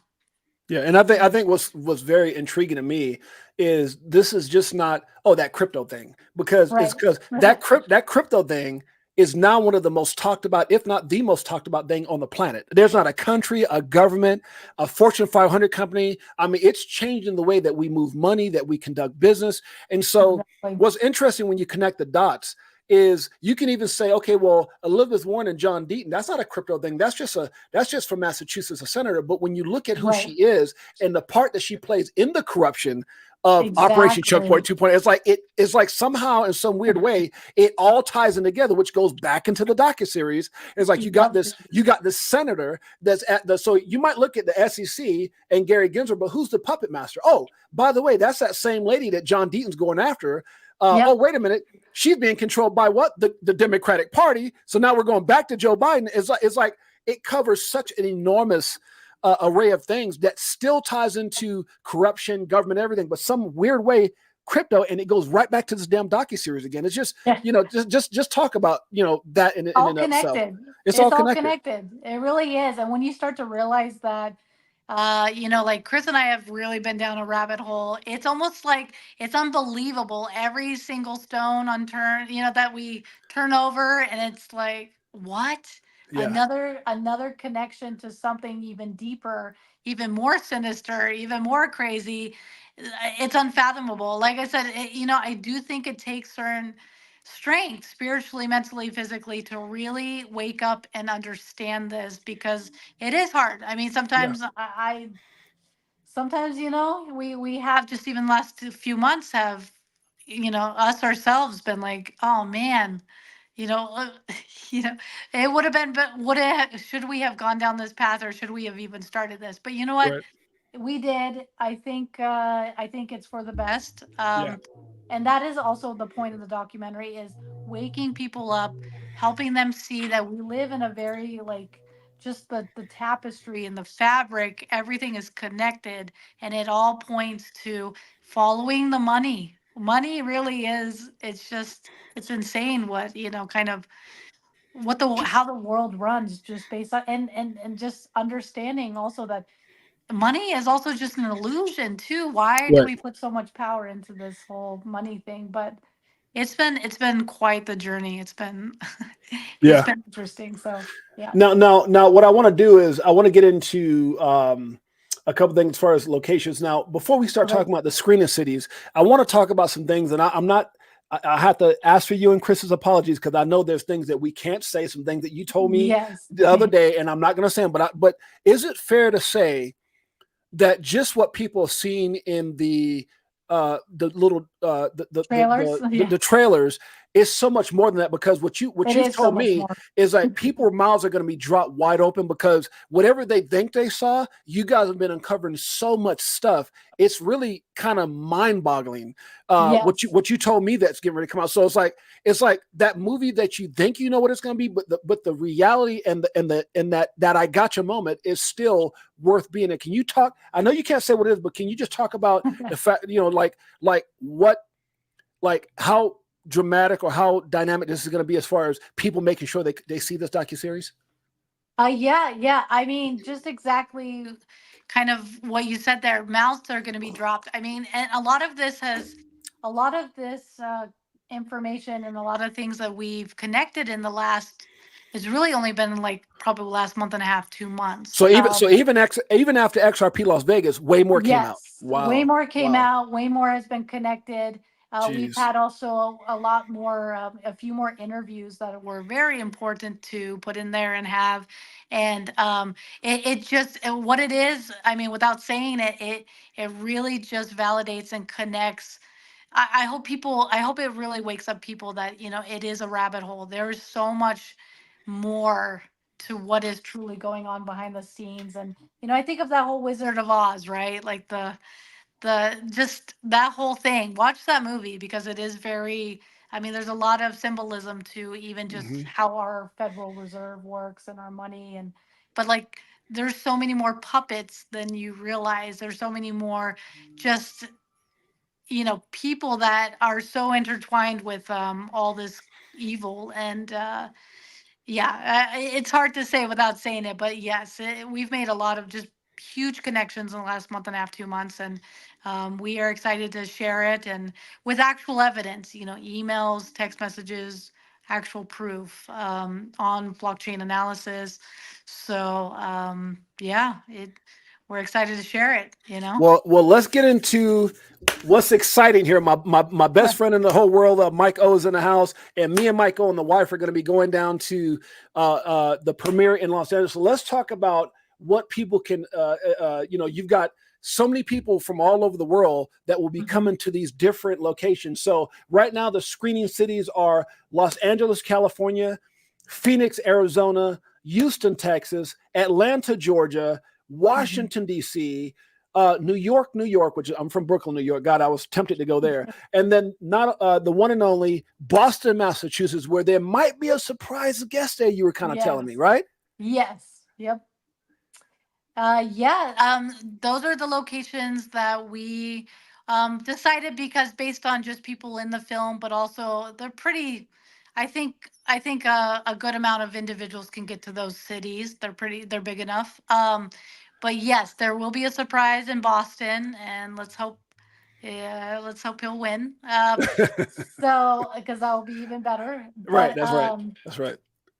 Yeah, and I think what's very intriguing to me is this is just not, that crypto thing, because it's right, because right, that crypto thing is now one of the most talked about, if not the most talked about thing on the planet. There's not a country, a government, a Fortune 500 company. I mean, it's changing the way that we move money, that we conduct business. And so, exactly, what's interesting when you connect the dots is you can even say, okay, well, Elizabeth Warren and John Deaton, that's not a crypto thing. That's just from Massachusetts, a senator. But when you look at who right, she is and the part that she plays in the corruption of Operation Choke Point exactly. 2.0, it's like somehow in some weird way it all ties in together, which goes back into the docuseries. It's like Yep, you got this senator that's at the, so you might look at the SEC and Gary Gensler, but who's the puppet master? Oh, by the way, that's that same lady that John Deaton's going after. Oh, yep, wait a minute. She's being controlled by what? The Democratic Party. So now we're going back to Joe Biden. It's like it covers such an enormous array of things that still ties into corruption, government, everything, but some weird way, crypto, and it goes right back to this damn docuseries again. It's just, yeah. just talk about, that in All and of itself. connected. It's all It's all connected. connected. It really is. And when you start to realize that, like Chris and I have really been down a rabbit hole. It's almost like it's unbelievable. Every single stone unturned, that we turn over, and it's like, what? Yeah. Another connection to something even deeper, even more sinister, even more crazy. It's unfathomable. Like I said, I do think it takes certain strength, spiritually, mentally, physically, to really wake up and understand this, because it is hard. I mean, Yeah. sometimes sometimes, we have just, even last few months, have, us ourselves been like, oh man, you know, uh, you know, it would have been, but should we have gone down this path, or should we have even started this? But you know what? Right. We did. I think it's for the best. Yeah. And that is also the point of the documentary, is waking people up, helping them see that we live in a very, like, just the tapestry and the fabric, everything is connected, and it all points to following the money. Money really is, it's insane what, kind of what the how the world runs, just based on, and just understanding also that money is also just an illusion too. Why do Right. we put so much power into this whole money thing? But it's been quite the journey. It's been it's Yeah. been interesting. So yeah. Now, what I want to do is I want to get into a couple things as far as locations. Now, before we start Okay. talking about the screening cities, I want to talk about some things, and I'm not. I have to ask for you and Chris's apologies, because I know there's things that we can't say, some things that you told me Yes. the other day, and I'm not going to say them. But is it fair to say that just what people have seen in the little Trailers. Yeah. the trailers it's so much more than that, because what It you've is so told much me more. is like people's mouths are going to be dropped wide open, because whatever they think they saw, you guys have been uncovering so much stuff. It's really kind of mind-boggling. Yes. What you told me that's getting ready to come out. So it's like that movie that you think you know what it's going to be, but the reality and that I gotcha moment is still worth being in. Can you talk? I know you can't say what it is, but can you just talk about the fact, like what, like how dramatic or how dynamic this is going to be as far as people making sure they see this docuseries? Yeah, yeah. I mean, just exactly kind of what you said there. Mouths are going to be dropped. I mean, and a lot of this information and a lot of things that we've connected in the last, it's really only been like probably the last month and a half, 2 months. Even after XRP Las Vegas, way more came out. Yes, way Wow, more came wow, out, way more has been connected. We've jeez. had also a lot more, a few more interviews that were very important to put in there and have. And it just, what it is, I mean, without saying it, it really just validates and connects. I hope people, I hope it really wakes up people that, it is a rabbit hole. There is so much more to what is truly going on behind the scenes. And I think of that whole Wizard of Oz, right? Like the just that whole thing. Watch that movie because it is very, I mean, there's a lot of symbolism to even just Hmm. how our Federal Reserve works and our money. And but like there's so many more puppets than you realize. There's so many more just, people that are so intertwined with all this evil. And yeah, it's hard to say without saying it, but yes, we've made a lot of just huge connections in the last month and a half, 2 months, and we are excited to share it and with actual evidence, emails, text messages, actual proof on blockchain analysis. So yeah, we're excited to share it. Well, let's get into what's exciting here. My best friend in the whole world, Mike O, is in the house, and me and Mike O and the wife are going to be going down to the premiere in Los Angeles. So let's talk about what people can. You've got so many people from all over the world that will be Mhm. coming to these different locations. So right now, the screening cities are Los Angeles, California, Phoenix, Arizona, Houston, Texas, Atlanta, Georgia, Mhm. Washington, D.C., New York, New York, which I'm from Brooklyn, New York. God, I was tempted to go there. And then not the one and only Boston, Massachusetts, where there might be a surprise guest there. You were kind of telling me, Yes. right? Yes. Yep. Yeah, those are the locations that we decided because based on just people in the film, but also they're pretty. I think a good amount of individuals can get to those cities. They're big enough. But yes, there will be a surprise in Boston, and let's hope. Yeah, let's hope he'll win. So because that will be even better. Right. But That's right. That's right.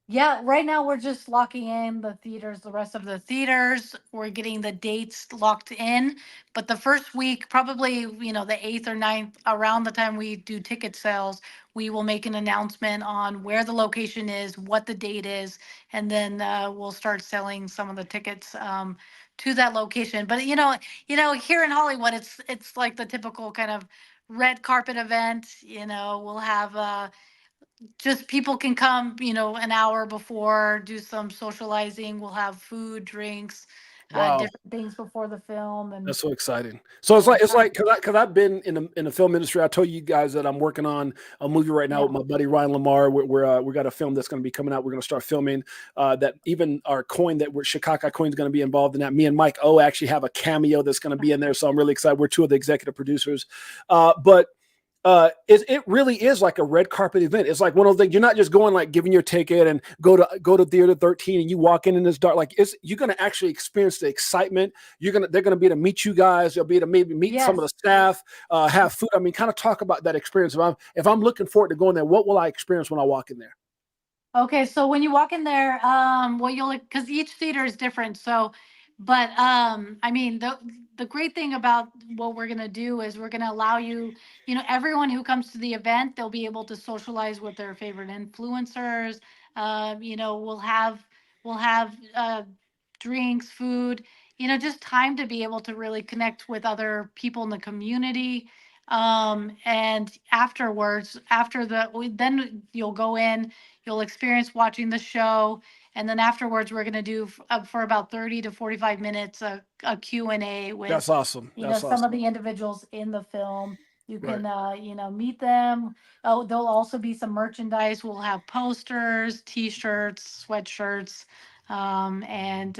yeah, right now we're just locking in the theaters, the rest of the theaters. We're getting the dates locked in. But the first week, probably, the 8th or 9th, around the time we do ticket sales, we will make an announcement on where the location is, what the date is, and then we'll start selling some of the tickets to that location. But here in Hollywood, it's like the typical kind of red carpet event. We'll have just people can come, an hour before, do some socializing. We'll have food, drinks, Wow. different things before the film, and That's so exciting. So we're it's like excited. because I've been in the film industry. I told you guys that I'm working on a movie right now Yeah. with my buddy Ryan Lamar. We got a film that's going to be coming out. We're going to start filming that. Even our coin that we're Chicago coin is going to be involved in that. Me and Mike O actually have a cameo that's going to be in there. So I'm really excited. We're two of the executive producers, but it really is like a red carpet event. It's like one of those things. You're not just going like giving your ticket and go to theater 13 and you walk in this dark. Like you're going to actually experience the excitement. They're going to be able to meet you guys. They'll be able to maybe meet some of the Yes. staff, have food. I mean, kind of talk about that experience. If I'm looking forward to going there, what will I experience when I walk in there? Okay, so when you walk in there, well, because each theater is different. So, but I mean, the great thing about what we're gonna do is we're gonna allow you, everyone who comes to the event, they'll be able to socialize with their favorite influencers. We'll have drinks, food, just time to be able to really connect with other people in the community. And afterwards, then you'll go in, you'll experience watching the show. And then afterwards, we're going to do for about 30 to 45 minutes, a Q&A with, That's awesome. That's some of awesome. the individuals in the film. You Right. can, meet them. Oh, there'll also be some merchandise. We'll have posters, t-shirts, sweatshirts, and,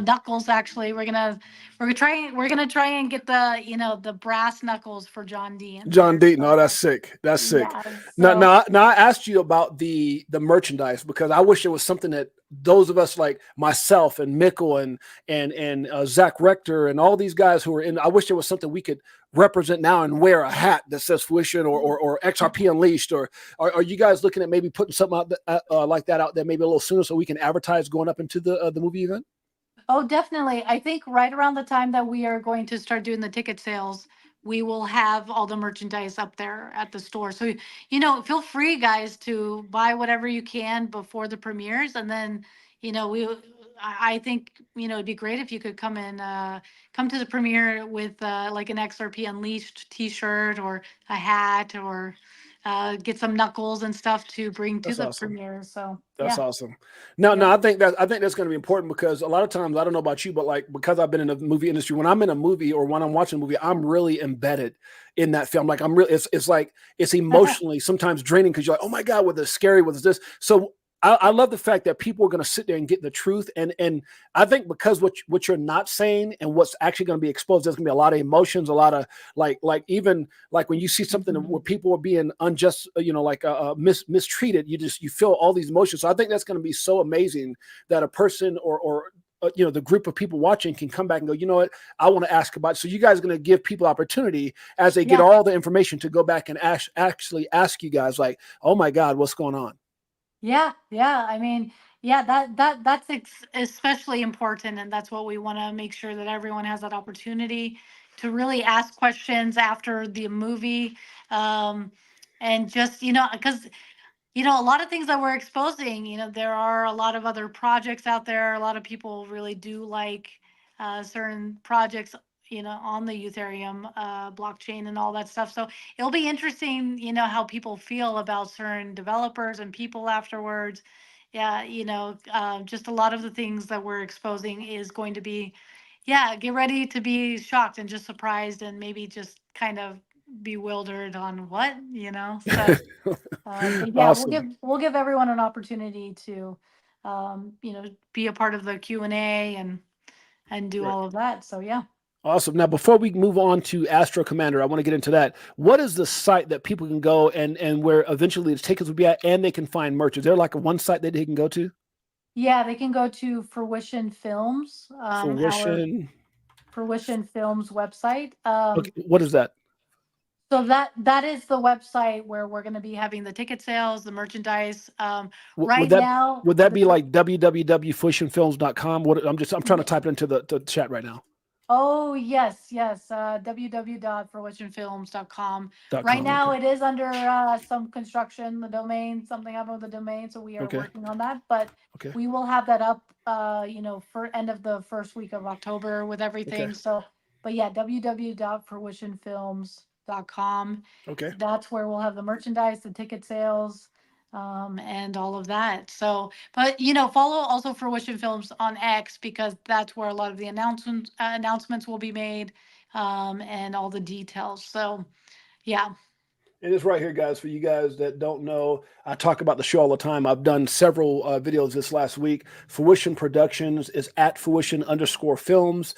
knuckles. Actually, we're gonna try and get the brass knuckles for John D in John there. Deaton. Oh, that's So sick. That's sick. yeah, Now, so I asked you about the merchandise because I wish it was something that those of us like myself and Mikkel and Zach Rector and all these guys who are in. I wish there was something we could represent now and wear a hat that says Fruition or XRP Unleashed. Or are you guys looking at maybe putting something out like that out there maybe a little sooner so we can advertise going up into the movie event? Oh, definitely. I think right around the time that we are going to start doing the ticket sales, we will have all the merchandise up there at the store. So, feel free, guys, to buy whatever you can before the premieres. And then, I think, it'd be great if you could come to the premiere with like an XRP Unleashed t-shirt or a hat, or get some knuckles and stuff to bring to That's the awesome. premiere. So, That's yeah. awesome. No, Yep. I think that's going to be important because a lot of times I don't know about you, but like because I've been in the movie industry, when I'm in a movie or when I'm watching a movie, I'm really embedded in that film. Like I'm really, it's like it's emotionally sometimes draining because you're like, oh my god, what is scary? What is this? So I love the fact that people are going to sit there and get the truth, and I think because what you're not saying and what's actually going to be exposed, there's going to be a lot of emotions, a lot of like even like when you see something where people are being unjust, mistreated, you feel all these emotions. So I think that's going to be so amazing that a person or the group of people watching can come back and go, you know what, I want to ask about it. So you guys are going to give people opportunity as they get Yeah. all the information to go back and actually ask you guys like, oh my God, what's going on? Yeah, yeah. I mean, yeah, that's especially important, and that's what we want to make sure that everyone has that opportunity to really ask questions after the movie, um, and just because a lot of things that we're exposing, there are a lot of other projects out there. A lot of people really do like certain projects, on the Ethereum blockchain and all that stuff. So it'll be interesting, how people feel about certain developers and people afterwards. Yeah, just a lot of the things that we're exposing is going to be, yeah, get ready to be shocked and just surprised and maybe just kind of bewildered on what. So. But yeah, we'll give Awesome. we'll give everyone an opportunity to, be a part of the Q&A and do Right. all of that. So yeah. Awesome. Now, before we move on to Astro Commander, I want to get into that. What is the site that people can go and where eventually the tickets will be at, and they can find merch? Is there like a one site that they can go to? Yeah, they can go to Fruition Films, our Fruition. Fruition Films website. Okay, what is that? So that is the website where we're going to be having the ticket sales, the merchandise. Would Right that now, would that be like www.fruitionfilms.com? What I'm trying to type it into the chat right now. Oh, yes, yes. www.fruitionfilms.com. Right .com. now, Okay. it is under some construction, the domain, something happened with the domain, so we are Okay. working on that. But Okay. we will have that up, for end of the first week of October with Okay. everything. So, but yeah, www.fruitionfilms.com. Okay. That's where we'll have the merchandise, the ticket sales, and all of that. So, but follow also Fruition Films on X because that's where a lot of the announcements will be made, and all the details. So, yeah. It is right here, guys. For you guys that don't know, I talk about the show all the time. I've done several videos this last week. Fruition Productions is at Fruition_Films.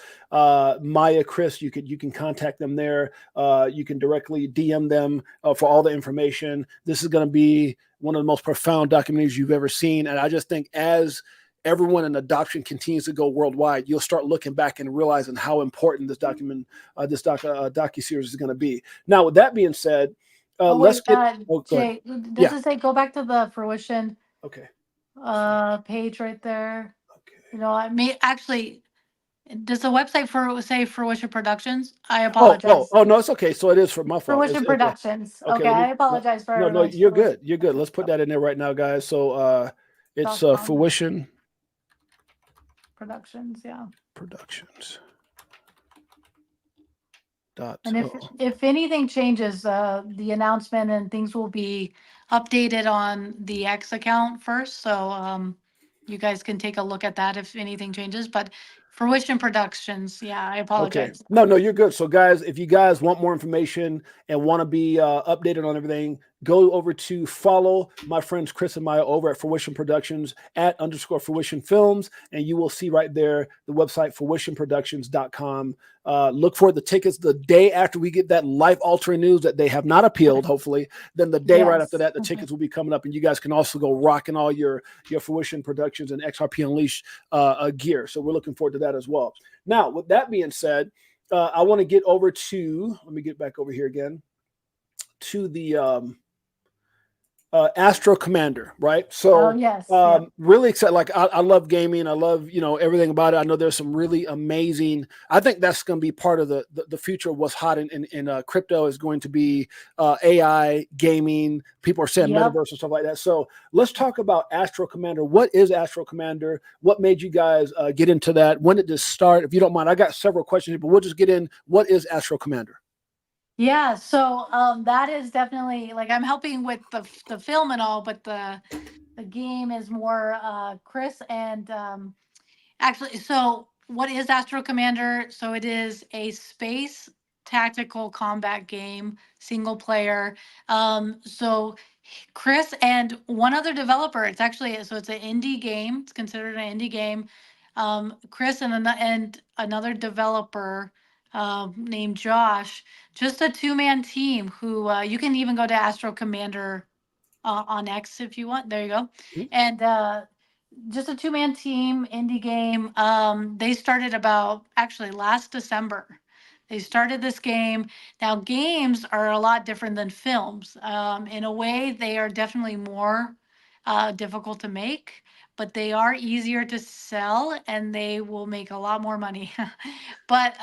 Maia, Chris, you can contact them there. You can directly DM them for all the information. This is going to be one of the most profound documentaries you've ever seen, and I just think as everyone in adoption continues to go worldwide, you'll start looking back and realizing how important this docu-series is going to be. Now, with that being said, Oh let's wait, get. Oh, go ahead. Jay, does Yeah. it say go back to the Fruition Okay. page right there? Okay. I may actually. Does the website for say Fruition Productions? I Oh, apologize. no, it's okay. So it is for my fault. It's Fruition okay. Productions. Okay. Okay, Let I me. apologize for No, everyone's you're Fruition good. You're good. Let's put that in there right now, guys. So it's .com Fruition Productions. Yeah. Productions. And if anything changes, the announcement and things will be updated on the X account first. So you guys can take a look at that if anything changes. But Fruition Productions, yeah, I Okay. apologize. No, you're good. So, guys, if you guys want more information and want to be updated on everything, go over to follow my friends Chris and Maia over at Fruition Productions @_Fruition Films, and you will see right there the website fruitionproductions.com. Look for the tickets the day after we get that life-altering news that they have not appealed, hopefully. Then the day right after that, the tickets will be coming up, and you guys can also go rocking all your Fruition Productions and XRP Unleashed gear. So we're looking forward to that as well. Now, with that being said, I want to get over to, let me get back over here again, to the Astro Commander, right? So yes. really excited. Like I love gaming. I love, everything about it. I know there's some really amazing, I think that's going to be part of the future of what's hot in crypto is going to be AI gaming. People are saying metaverse and stuff like that. So let's talk about Astro Commander. What is Astro Commander? What made you guys get into that? When did this start? If you don't mind, I got several questions here, but we'll just get in. What is Astro Commander? Yeah, so that is definitely like I'm helping with the film and all, but the game is more Chris and actually. So what is Astro Commander? So it is a space tactical combat game, single player. So Chris and one other developer. It's actually so it's an indie game. It's considered an indie game. Chris and another developer named Josh, just a two-man team who you can even go to Astro Commander on X if you want. There you go. Mhm. And just a two-man team, indie game. They started about actually last December. They started this game. Now, games are a lot different than films. In a way, they are definitely more difficult to make, but they are easier to sell and they will make a lot more money. But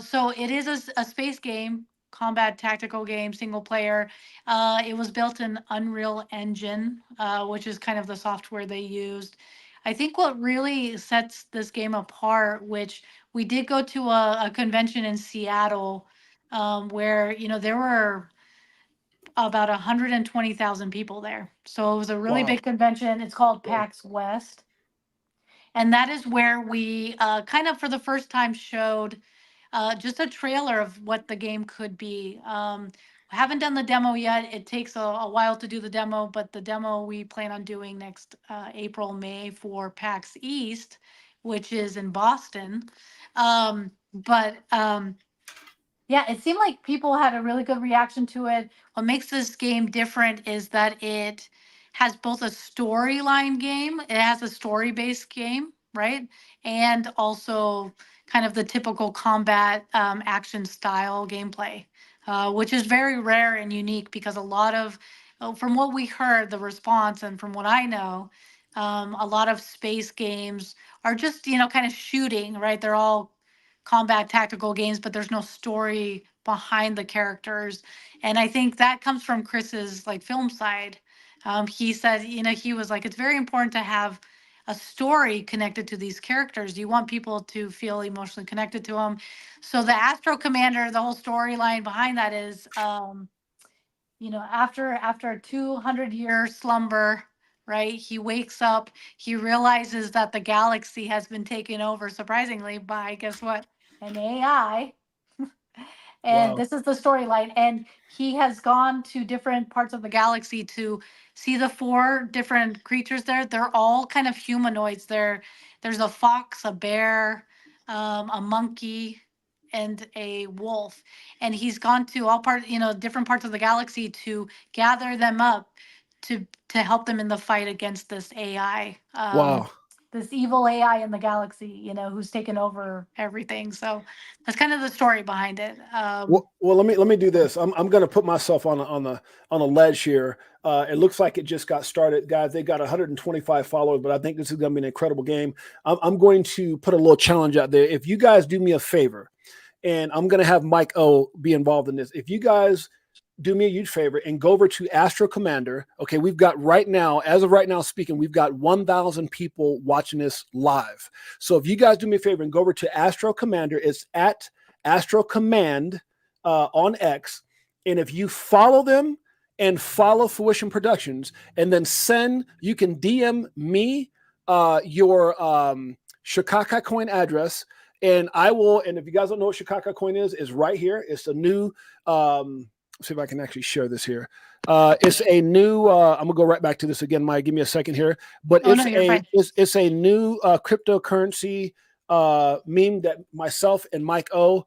so it is a space game, combat tactical game, single player. It was built in Unreal Engine, which is kind of the software they used. I think what really sets this game apart, which we did go to a convention in Seattle, where there were about 120,000 people there. So it was a really big convention. It's called PAX West. And that is where we kind of for the first time showed just a trailer of what the game could be. Haven't done the demo yet. It takes a while to do the demo, but the demo we plan on doing next April, May for PAX East, which is in Boston. But yeah, it seemed like people had a really good reaction to it. What makes this game different is that it has both a storyline game, it has a story-based game, right? And also kind of the typical combat action style gameplay, which is very rare and unique because a lot of, from what we heard, the response, and from what I know, a lot of space games are just, kind of shooting, right? They're all combat tactical games, but there's no story behind the characters. And I think that comes from Chris's like film side. He said, he was like, it's very important to have a story connected to these characters. You want people to feel emotionally connected to them. So the Astro Commander, the whole storyline behind that is, after a 200-year slumber, right? He wakes up, he realizes that the galaxy has been taken over, surprisingly, by guess what? An AI. And this is the storyline. And he has gone to different parts of the galaxy to see the four different creatures there. They're all kind of humanoids. There's a fox, a bear, a monkey, and a wolf. And he's gone to different parts of the galaxy to gather them up to help them in the fight against this AI. Wow. This evil AI in the galaxy, who's taken over everything. So that's kind of the story behind it. Well, let me do this. I'm going to put myself on a ledge here. It looks like it just got started, guys. They got 125 followers, but I think this is going to be an incredible game. I'm going to put a little challenge out there. If you guys do me a favor, and I'm going to have Mike O be involved in this. If you guys do me a huge favor and go over to Astro Commander. Okay, we've got right now, as of right now speaking, we've got 1,000 people watching this live. So if you guys do me a favor and go over to Astro Commander, it's at Astro Command on X. And if you follow them and follow Fruition Productions, and then you can DM me your Shikaka coin address, and I will. And if you guys don't know what Shikaka coin is right here. It's a new. See if I can actually share this here. It's a new. I'm gonna go right back to this again, Maya. Give me a second here. But it's a new cryptocurrency meme that myself and Mike O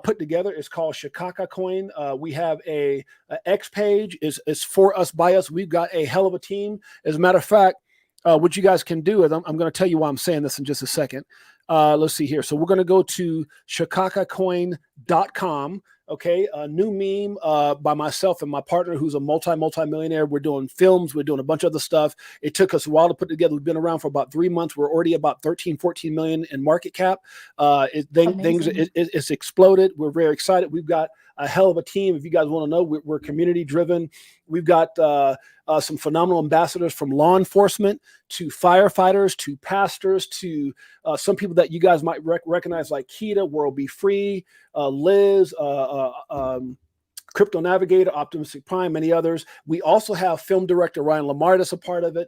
put together. It's called Shikaka coin. We have a X page. It's for us by us. We've got a hell of a team. As a matter of fact, what you guys can do is I'm going to tell you why I'm saying this in just a second. Let's see here. So we're going to go to shikakacoin.com. Okay, a new meme by myself and my partner, who's a multi-millionaire. We're doing films. We're doing a bunch of other stuff. It took us a while to put together. We've been around for about 3 months. We're already about 14 million in market cap. It's exploded. We're very excited. We've got a hell of a team. If you guys want to know, we're community driven. We've got some phenomenal ambassadors, from law enforcement to firefighters to pastors to some people that you guys might recognize, like Kita, World Be Free, Liz, Crypto Navigator, Optimistic Prime, many others. We also have film director Ryan Lamar that's a part of it.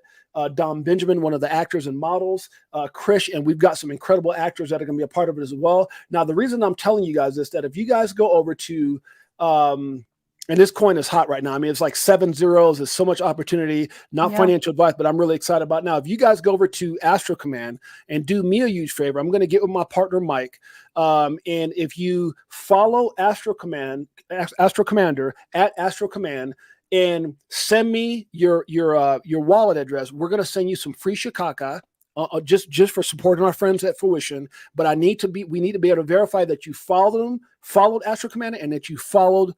Dom Benjamin, one of the actors and models, Krish, and we've got some incredible actors that are going to be a part of it as well. Now, the reason I'm telling you guys is that if you guys go over to and this coin is hot right now. I mean, it's like 7 zeros. There's so much opportunity, not financial advice, but I'm really excited about it. Now. If you guys go over to Astro Command and do me a huge favor, I'm going to get with my partner, Mike. And if you follow Astro Commander at Astro Command, and send me your wallet address, we're going to send you some free Shikaka. Just for supporting our friends at Fruition, but we need to be able to verify that you followed Astro Commander, and that you followed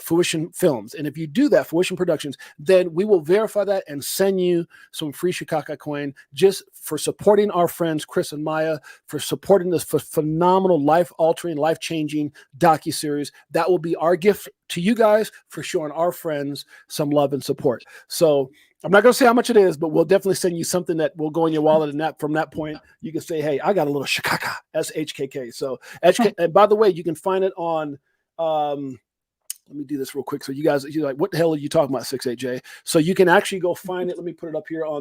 Fruition Films. And if you do that, Fruition Productions, then we will verify that and send you some free Shikaka coin, just for supporting our friends Chris and Maya, for supporting this phenomenal, life-altering, life-changing docuseries. That will be our gift to you guys for showing our friends some love and support. So I'm not going to say how much it is, but we'll definitely send you something that will go in your wallet. And that from that point, you can say, hey, I got a little Shikaka, SHKK. So, and by the way, you can find it on, let me do this real quick. So you're like, what the hell are you talking about, 68J? So you can actually go find it. Let me put it up here if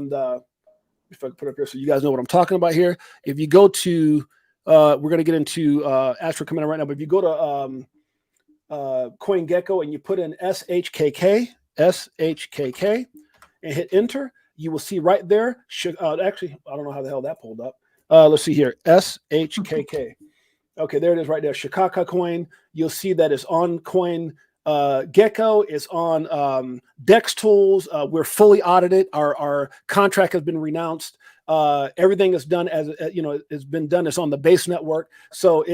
I can put it up here so you guys know what I'm talking about here. If you go to, we're going to get into Astro Commander right now, but if you go to CoinGecko and you put in SHKK, and hit enter, you will see right there. Actually, I don't know how the hell that pulled up. Let's see here. SHKK. Okay, there it is right there. Shikaka coin. You'll see that it's on Coin Gecko. It's on Dex Tools. We're fully audited. Our contract has been renounced. Everything is done as it's been done. It's on the base network. So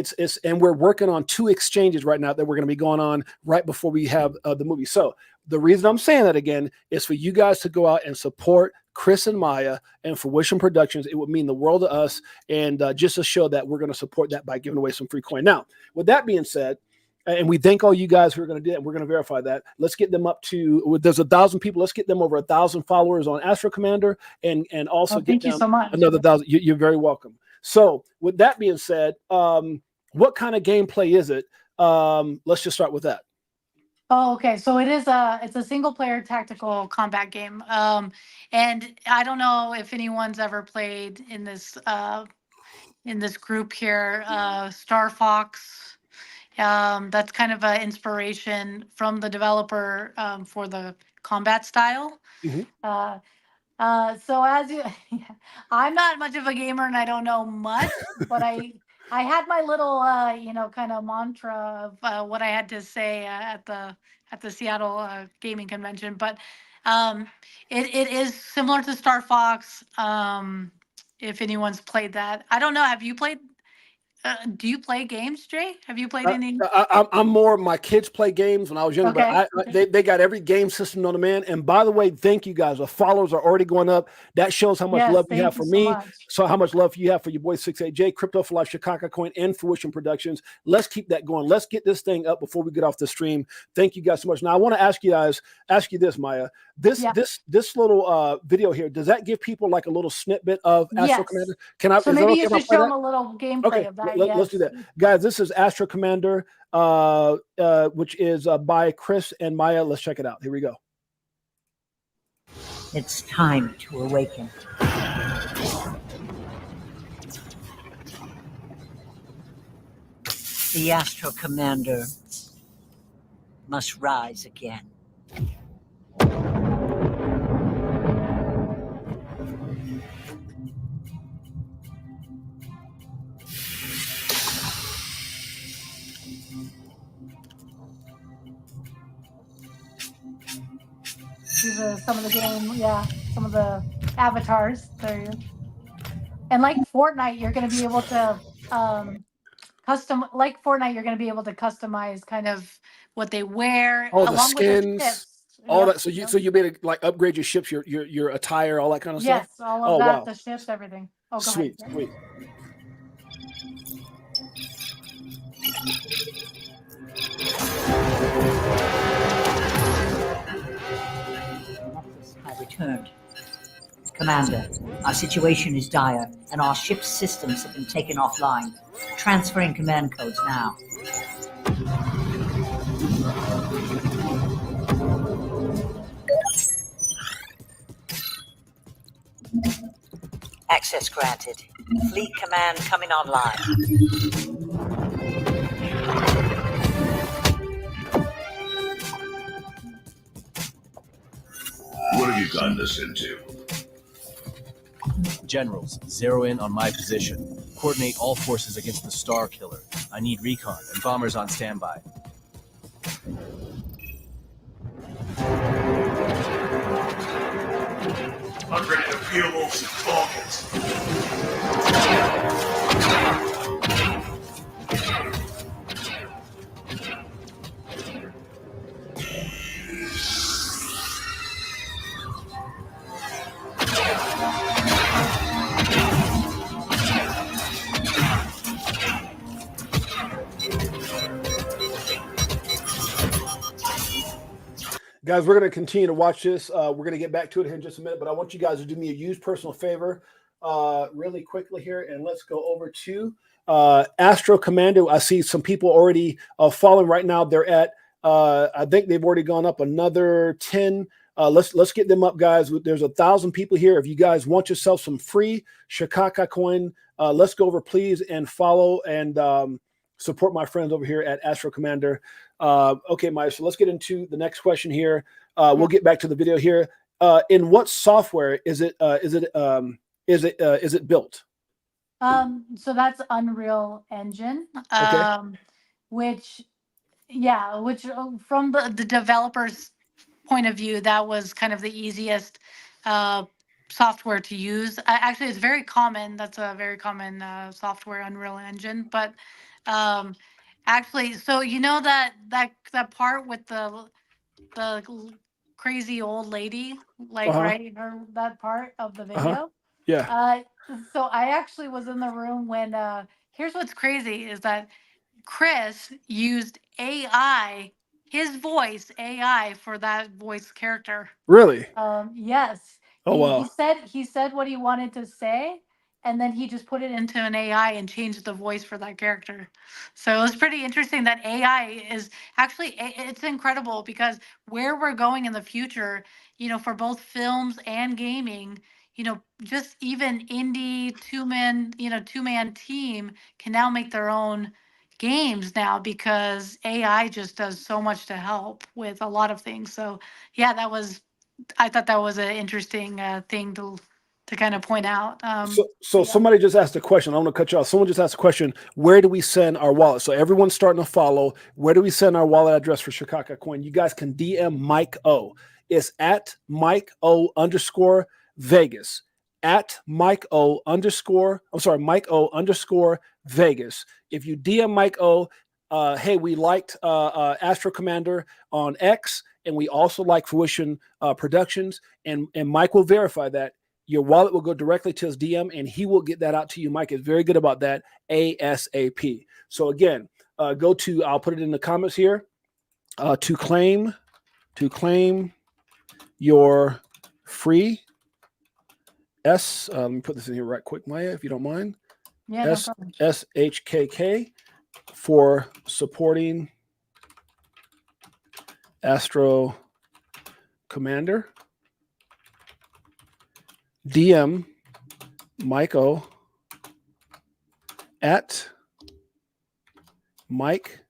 and we're working on 2 exchanges right now that we're going to be going on right before we have the movie. So the reason I'm saying that again is for you guys to go out and support Chris and Maya and Fruition Productions. It would mean the world to us, and just to show that we're going to support that by giving away some free coin. Now, with that being said, and we thank all you guys who are going to do it, and we're going to verify that. Let's get them up to, there's 1,000 people. Let's get them over 1,000 followers on Astro Commander, and also get them so much. another 1,000. You're very welcome. So with that being said, what kind of gameplay is it? Let's just start with that. Oh, okay. So it's a single player tactical combat game. And I don't know if anyone's ever played in this group here, Star Fox. That's kind of an inspiration from the developer for the combat style. Mm-hmm. So I'm not much of a gamer and I don't know much, but I had my little, kind of mantra of what I had to say at the Seattle gaming convention. But it is similar to Star Fox. If anyone's played that, I don't know. Have you played? Do you play games, Jay? Have you played any? I'm more. My kids play games when I was younger, okay. but they got every game system on the man. And by the way, thank you guys. The followers are already going up. That shows how much love you have for me. So how much love you have for your boy 68J, Crypto for Life, Shikaka Coin, and Fruition Productions. Let's keep that going. Let's get this thing up before we get off the stream. Thank you guys so much. Now I want to ask you this, Maya. This little video here, does that give people like a little snippet of Astro Commander? So maybe you should show them a little gameplay of that. let's do that, guys. This is Astro Commander, which is by Chris and Maia. Let's check it out. Here we go. It's time to awaken. The Astro Commander must rise again. These are some of the game, some of the avatars there. And like Fortnite, you're going to be able to customize kind of what they wear, Oh, the along skins, with the ships. all that. So you be able to like upgrade your ships, your attire, all that kind of stuff. Yes, all of that, the ships, everything. Oh, go sweet, ahead. sweet. I returned. Commander, our situation is dire, and our ship's systems have been taken offline. Transferring command codes now. Access granted. Fleet command coming online. What have you gotten us into? Generals, zero in on my position. Coordinate all forces against the Star Killer. I need recon and bombers on standby. I'm ready to peel off some targets. Guys, we're going to continue to watch this. We're going to get back to it here in just a minute, but I want you guys to do me a huge personal favor really quickly here, and let's go over to Astro Commander. I see some people already following right now. They're at, I think they've already gone up another 10. Let's get them up, guys. There's 1,000 people here. If you guys want yourself some free Shikaka coin, let's go over, please, and follow and support my friends over here at Astro Commander. Okay, Maia, so let's get into the next question here. We'll get back to the video here. In what software is it built? So that's Unreal Engine, which from the developer's point of view, that was kind of the easiest software to use. Actually, it's very common. That's a very common software, Unreal Engine. But actually, so you know that part with the crazy old lady, like right, that part of the video. Yeah. So I actually was in the room when. Here's what's crazy is that Chris used AI, his voice AI for that voice character. Really? Yes. Oh, wow. He said what he wanted to say, and then he just put it into an AI and changed the voice for that character. So it was pretty interesting that AI is actually, it's incredible because where we're going in the future, for both films and gaming, just even indie two-man team can now make their own games now because AI just does so much to help with a lot of things. So yeah, I thought that was an interesting thing to kind of point out. So somebody just asked a question. I want to cut you off. Someone just asked a question. Where do we send our wallet? So everyone's starting to follow. Where do we send our wallet address for Shikaka coin? You guys can DM Mike O. It's at Mike O _Vegas. At Mike O _ Vegas. If you DM Mike O, hey, we liked Astro Commander on X, and we also like Fruition Productions, and Mike will verify that. Your wallet will go directly to his DM, and he will get that out to you. Mike is very good about that, ASAP. So again, go to, I'll put it in the comments here, to claim your free let me put this in here right quick, Maia, if you don't mind. Yeah, no problem. SHKK for supporting Astro Commander. DM Mike O at Mike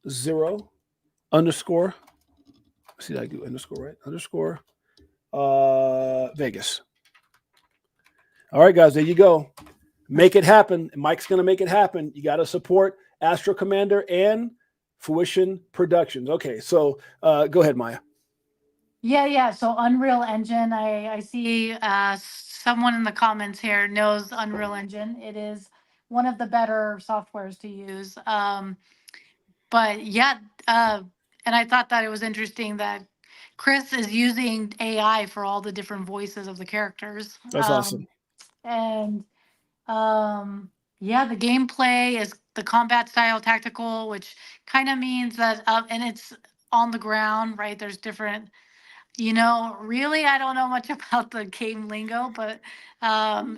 0 underscore. See, I do underscore, right? Underscore Vegas. All right, guys, there you go. Make it happen. Mike's going to make it happen. You got to support Astro Commander and Fruition Productions. Okay, so go ahead, Maya. Yeah. So Unreal Engine, I see someone in the comments here knows Unreal Engine. It is one of the better softwares to use. But yeah, and I thought that it was interesting that Chris is using AI for all the different voices of the characters. That's awesome. And yeah, the gameplay is the combat style tactical, which kind of means that, and it's on the ground, right? There's different, really, I don't know much about the game lingo, but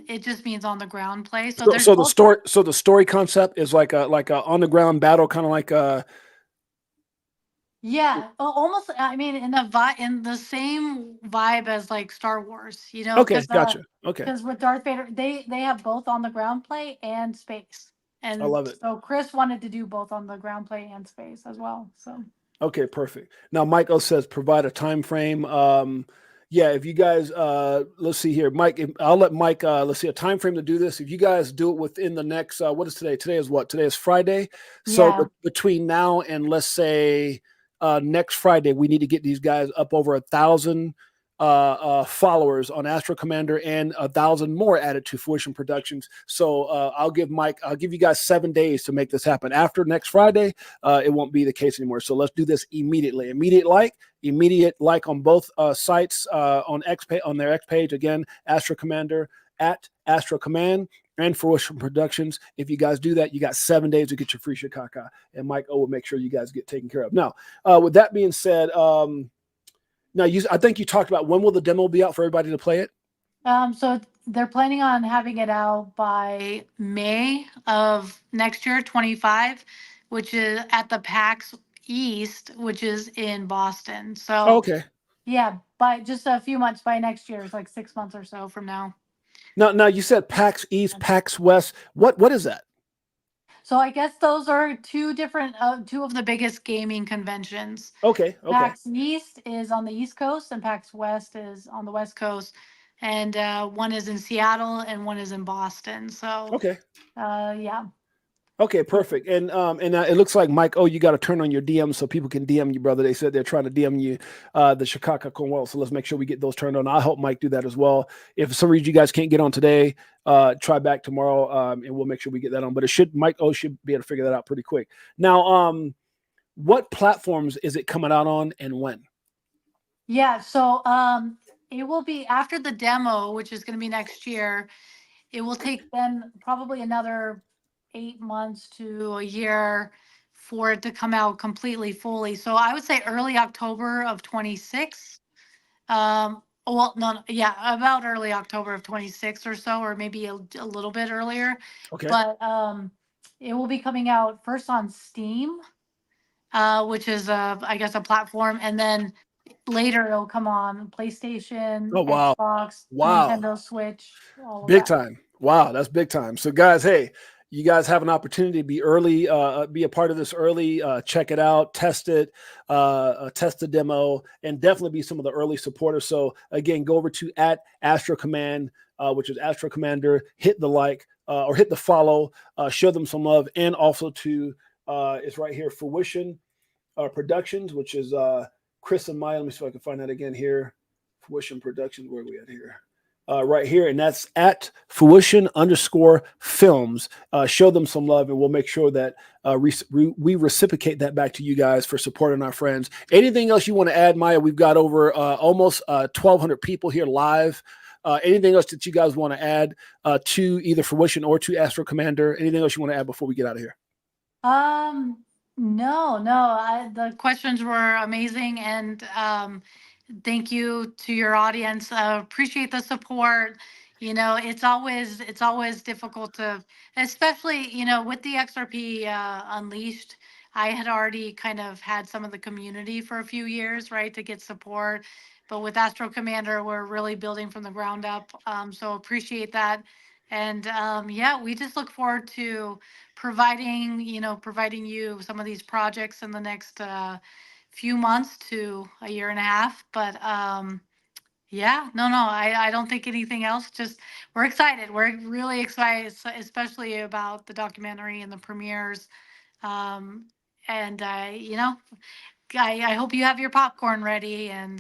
it just means on the ground play. So there's the story concept is like a on the ground battle, kind of like a. Yeah, almost. I mean, in the same vibe as like Star Wars, Okay, gotcha. Okay, because with Darth Vader, they have both on the ground play and space, and I love it. so Chris wanted to do both on the ground play and space as well. So Okay, perfect. Now, Mike O says provide a time frame. Yeah, if you guys, let's see here, Mike. I'll let Mike. Let's see a time frame to do this. If you guys do it within the next, what is today? Today is what? Today is Friday. So yeah, between now and let's say next Friday, we need to get these guys up over 1,000 followers on Astro Commander and 1,000 more added to Fruition Productions. So I'll give you guys 7 days to make this happen. After next Friday, it won't be the case anymore. So let's do this immediately. Immediate like on both sites on their X page. Again, Astro Commander at Astro Command and Fruition Productions. If you guys do that, you got 7 days to get your free Shikaka, and Mike O will make sure you guys get taken care of. Now, with that being said, now I think you talked about when will the demo be out for everybody to play it? so they're planning on having it out by May of next year, 25, which is at the PAX East, which is in Boston. So Okay. yeah, by just a few months, by next year, it's like 6 months or so from now. Now you said PAX East, PAX West. What is that? So I guess those are two different, two of the biggest gaming conventions. Okay. PAX East is on the East Coast, and PAX West is on the West Coast, and one is in Seattle and one is in Boston. So Okay. yeah. Okay, perfect. And it looks like Mike, you got to turn on your DM so people can DM you, brother. They said they're trying to DM you the Chicago Cornwall. So let's make sure we get those turned on. I'll help Mike do that as well. If for some reason you guys can't get on today, try back tomorrow, and we'll make sure we get that on. But Mike should be able to figure that out pretty quick. Now, what platforms is it coming out on and when? Yeah, so it will be after the demo, which is going to be next year. It will take then probably another 8 months to a year for it to come out completely fully. So I would say early October of 26. Well, no, yeah, about early October of 26 or so, or maybe a little bit earlier. Okay. But it will be coming out first on Steam, which is I guess a platform, and then later it'll come on PlayStation, Oh, wow. Xbox, Wow. Nintendo Switch, all of Big that. time. Wow, that's big time. So guys, hey, you guys have an opportunity to be early, be a part of this early, check it out, test it, test the demo, and definitely be some of the early supporters. So again, go over to at Astro Command, which is Astro Commander, hit the like or hit the follow, show them some love, and also to it's right here, Fruition Productions, which is Chris and Maia. Let me see if I can find that again here. Fruition Productions, where are we at here? Right here, and that's at Fruition_Films. Show them some love, and we'll make sure that we reciprocate that back to you guys for supporting our friends. Anything else you want to add, Maia? We've got over almost 1,200 people here live. Anything else that you guys want to add to either Fruition or to Astro Commander? Anything else you want to add before we get out of here? No. The questions were amazing, and thank you to your audience. Appreciate the support. You know, it's always difficult to, especially, you know, with the XRP Unleashed, I had already kind of had some of the community for a few years, right, to get support. But with Astro Commander, we're really building from the ground up. So appreciate that. And yeah, we just look forward to providing you some of these projects in the next few months to a year and a half. But yeah, no, I don't think anything else. Just we're excited. We're really excited, especially about the documentary and the premieres. Um, and you know, I hope you have your popcorn ready and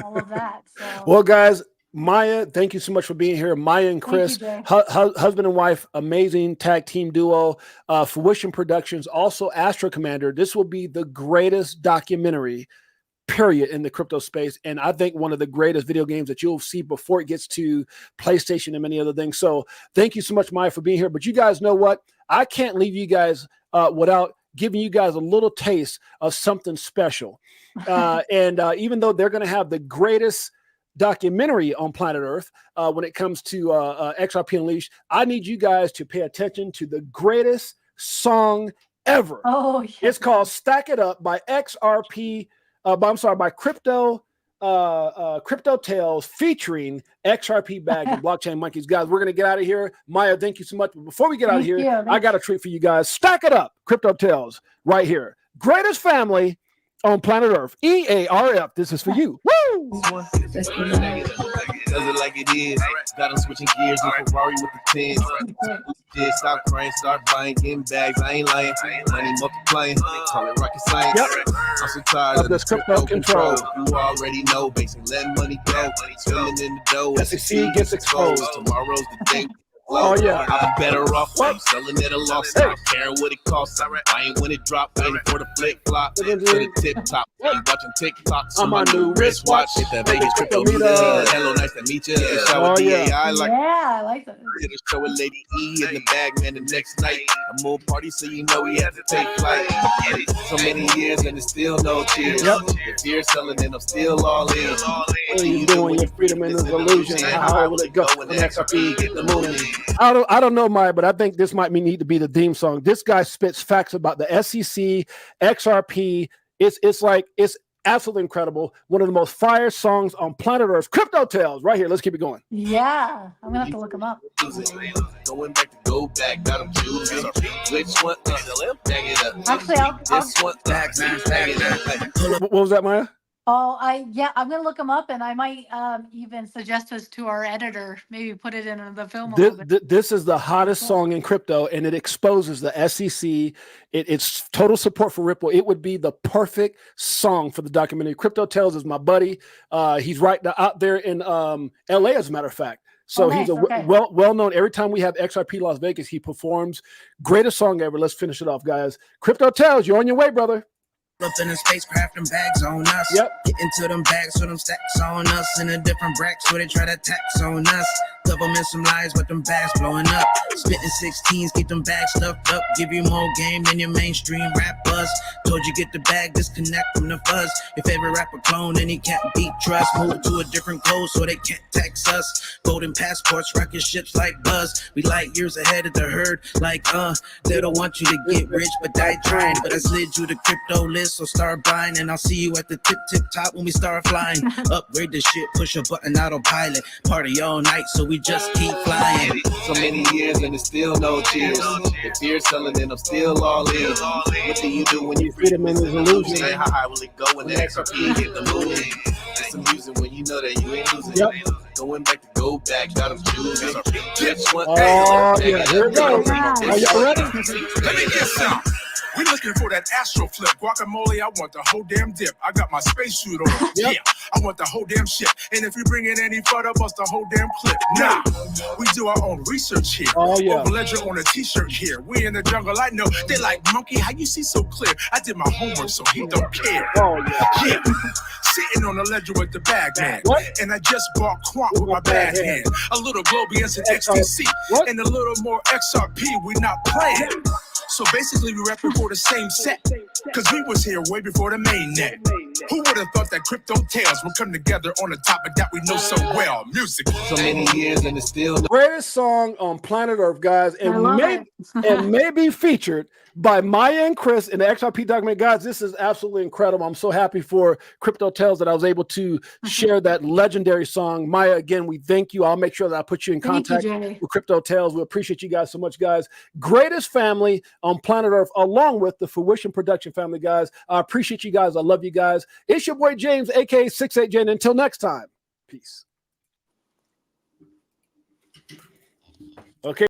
all of that. So Well, guys, Maia, thank you so much for being here. Maia and thank you, Chris, Jay. husband and wife, amazing tag team duo. Fruition Productions, also Astro Commander. This will be the greatest documentary, period, in the crypto space, and I think one of the greatest video games that you'll see before it gets to PlayStation and many other things. So thank you so much, Maia, for being here. But you guys know what? I can't leave you guys without giving you guys a little taste of something special. And even though they're going to have the greatest documentary on planet Earth when it comes to XRP Unleashed, I need you guys to pay attention to the greatest song ever. Oh, yeah. It's called Stack It Up by XRP. By Crypto Tales featuring XRP Bag and Blockchain Monkeys. Guys, we're gonna get out of here. Maia, thank you so much. But before we get out of here, I got a treat for you guys. Stack It Up, Crypto Tales, right here. Greatest family on planet Earth. EARF. This is for you. Woo! Does it like it is. Got them switching gears with Ferrari with the 10s. Yeah, stop crying, start buying, getting bags. I ain't lying. Money multiplying. Call it rocket science. I'm so tired of this crypto control. You already know, basically letting money go. Swimming in the dough. SEC gets exposed. Tomorrow's the day. Oh, yeah. I'm better off selling at a loss. Not caring what it costs. I ain't when it drop, waiting for the flip flop to the tip top. I'm watching TikToks on my new wristwatch. Hit that Vegas crypto meter. Hello, nice to meet you. Oh, yeah. I like that. It'll show a lady E in the bag, man, the next night. A more party, so you know we had to take flight. So many years and it's still no tears. If you're selling and I'm still all in. What are you doing? Your freedom and illusion. How will it go when XRP get the moon? I don't know, Maya, but I think this might need to be the theme song. This guy spits facts about the SEC, XRP. It's absolutely incredible. One of the most fire songs on planet Earth. Crypto Tales, right here. Let's keep it going. Yeah, I'm gonna have to look him up. Going back to go back, got them choosing. Which one? Bag it up. Actually, This one, bag it up. What was that, Maya? I'm gonna look him up, and I might even suggest this to our editor. Maybe put it in the film a little bit. This is the hottest song in crypto, and it exposes the SEC. It's total support for Ripple. It would be the perfect song for the documentary. Crypto Tales is my buddy. He's right out there in LA, as a matter of fact. So nice. He's a Okay. well known. Every time we have XRP Las Vegas, he performs. Greatest song ever. Let's finish it off, guys. Crypto Tales, you're on your way, brother. Up in the spacecraft, them bags on us. Get into them bags, so them stacks on us. In a different bracket, so they try to tax on us. Government some lies, but them bags blowing up. Spitting 16s, keep them bags stuffed up. Give you more game than your mainstream rap buzz. Told you get the bag, disconnect from the fuzz. Your favorite rapper clone, and he can't beat trust. Move to a different code, so they can't tax us. Golden passports, rocket ships like Buzz. We light years ahead of the herd, like they don't want you to get rich, but die trying. But I slid you the crypto list, so start buying, and I'll see you at the tip top when we start flying. Upgrade the shit, push a button, autopilot. Party all night, so we just keep flying. So many years and it's still no tears. If you're selling and I'm still all in. What do you do when you freedom and illusion? How high will it go when the XRP hit the moon? It's amusing when you know that you ain't losing. Going back to go back, got them choosing. Just one. Oh, yeah, here we go. Are y'all ready? Let me get some. We looking for that Astro flip. Guacamole, I want the whole damn dip. I got my spacesuit on. Yeah, I want the whole damn shit. And if you bring in any further, bust the whole damn clip. Nah, we do our own research here. Oh, yeah. Over ledger on a t-shirt here. We in the jungle, I know. They like, monkey, how you see so clear? I did my homework, so he don't care. Oh, yeah. Yeah. Sitting on the ledger with the bag man. And I just bought Quant with my bad hand. A little Globians and XTC. And a little more XRP, we not playing. So basically we repping for the same set. Cause we was here way before the main net. Who would've have thought that crypto tales would come together on a topic that we know so well, music. So many years and it's still Greatest song on planet Earth, guys, I love it. and may be featured by Maya and Chris in the XRP document. Guys, this is absolutely incredible. I'm so happy for Crypto Tales that I was able to share that legendary song. Maya, again, we thank you. I'll make sure that I put you in contact with Crypto Tales. We appreciate you guys so much, guys. Greatest family on planet Earth, along with the Fruition Production family, guys. I appreciate you guys. I love you guys. It's your boy James, aka 68J. And until next time, peace. Okay.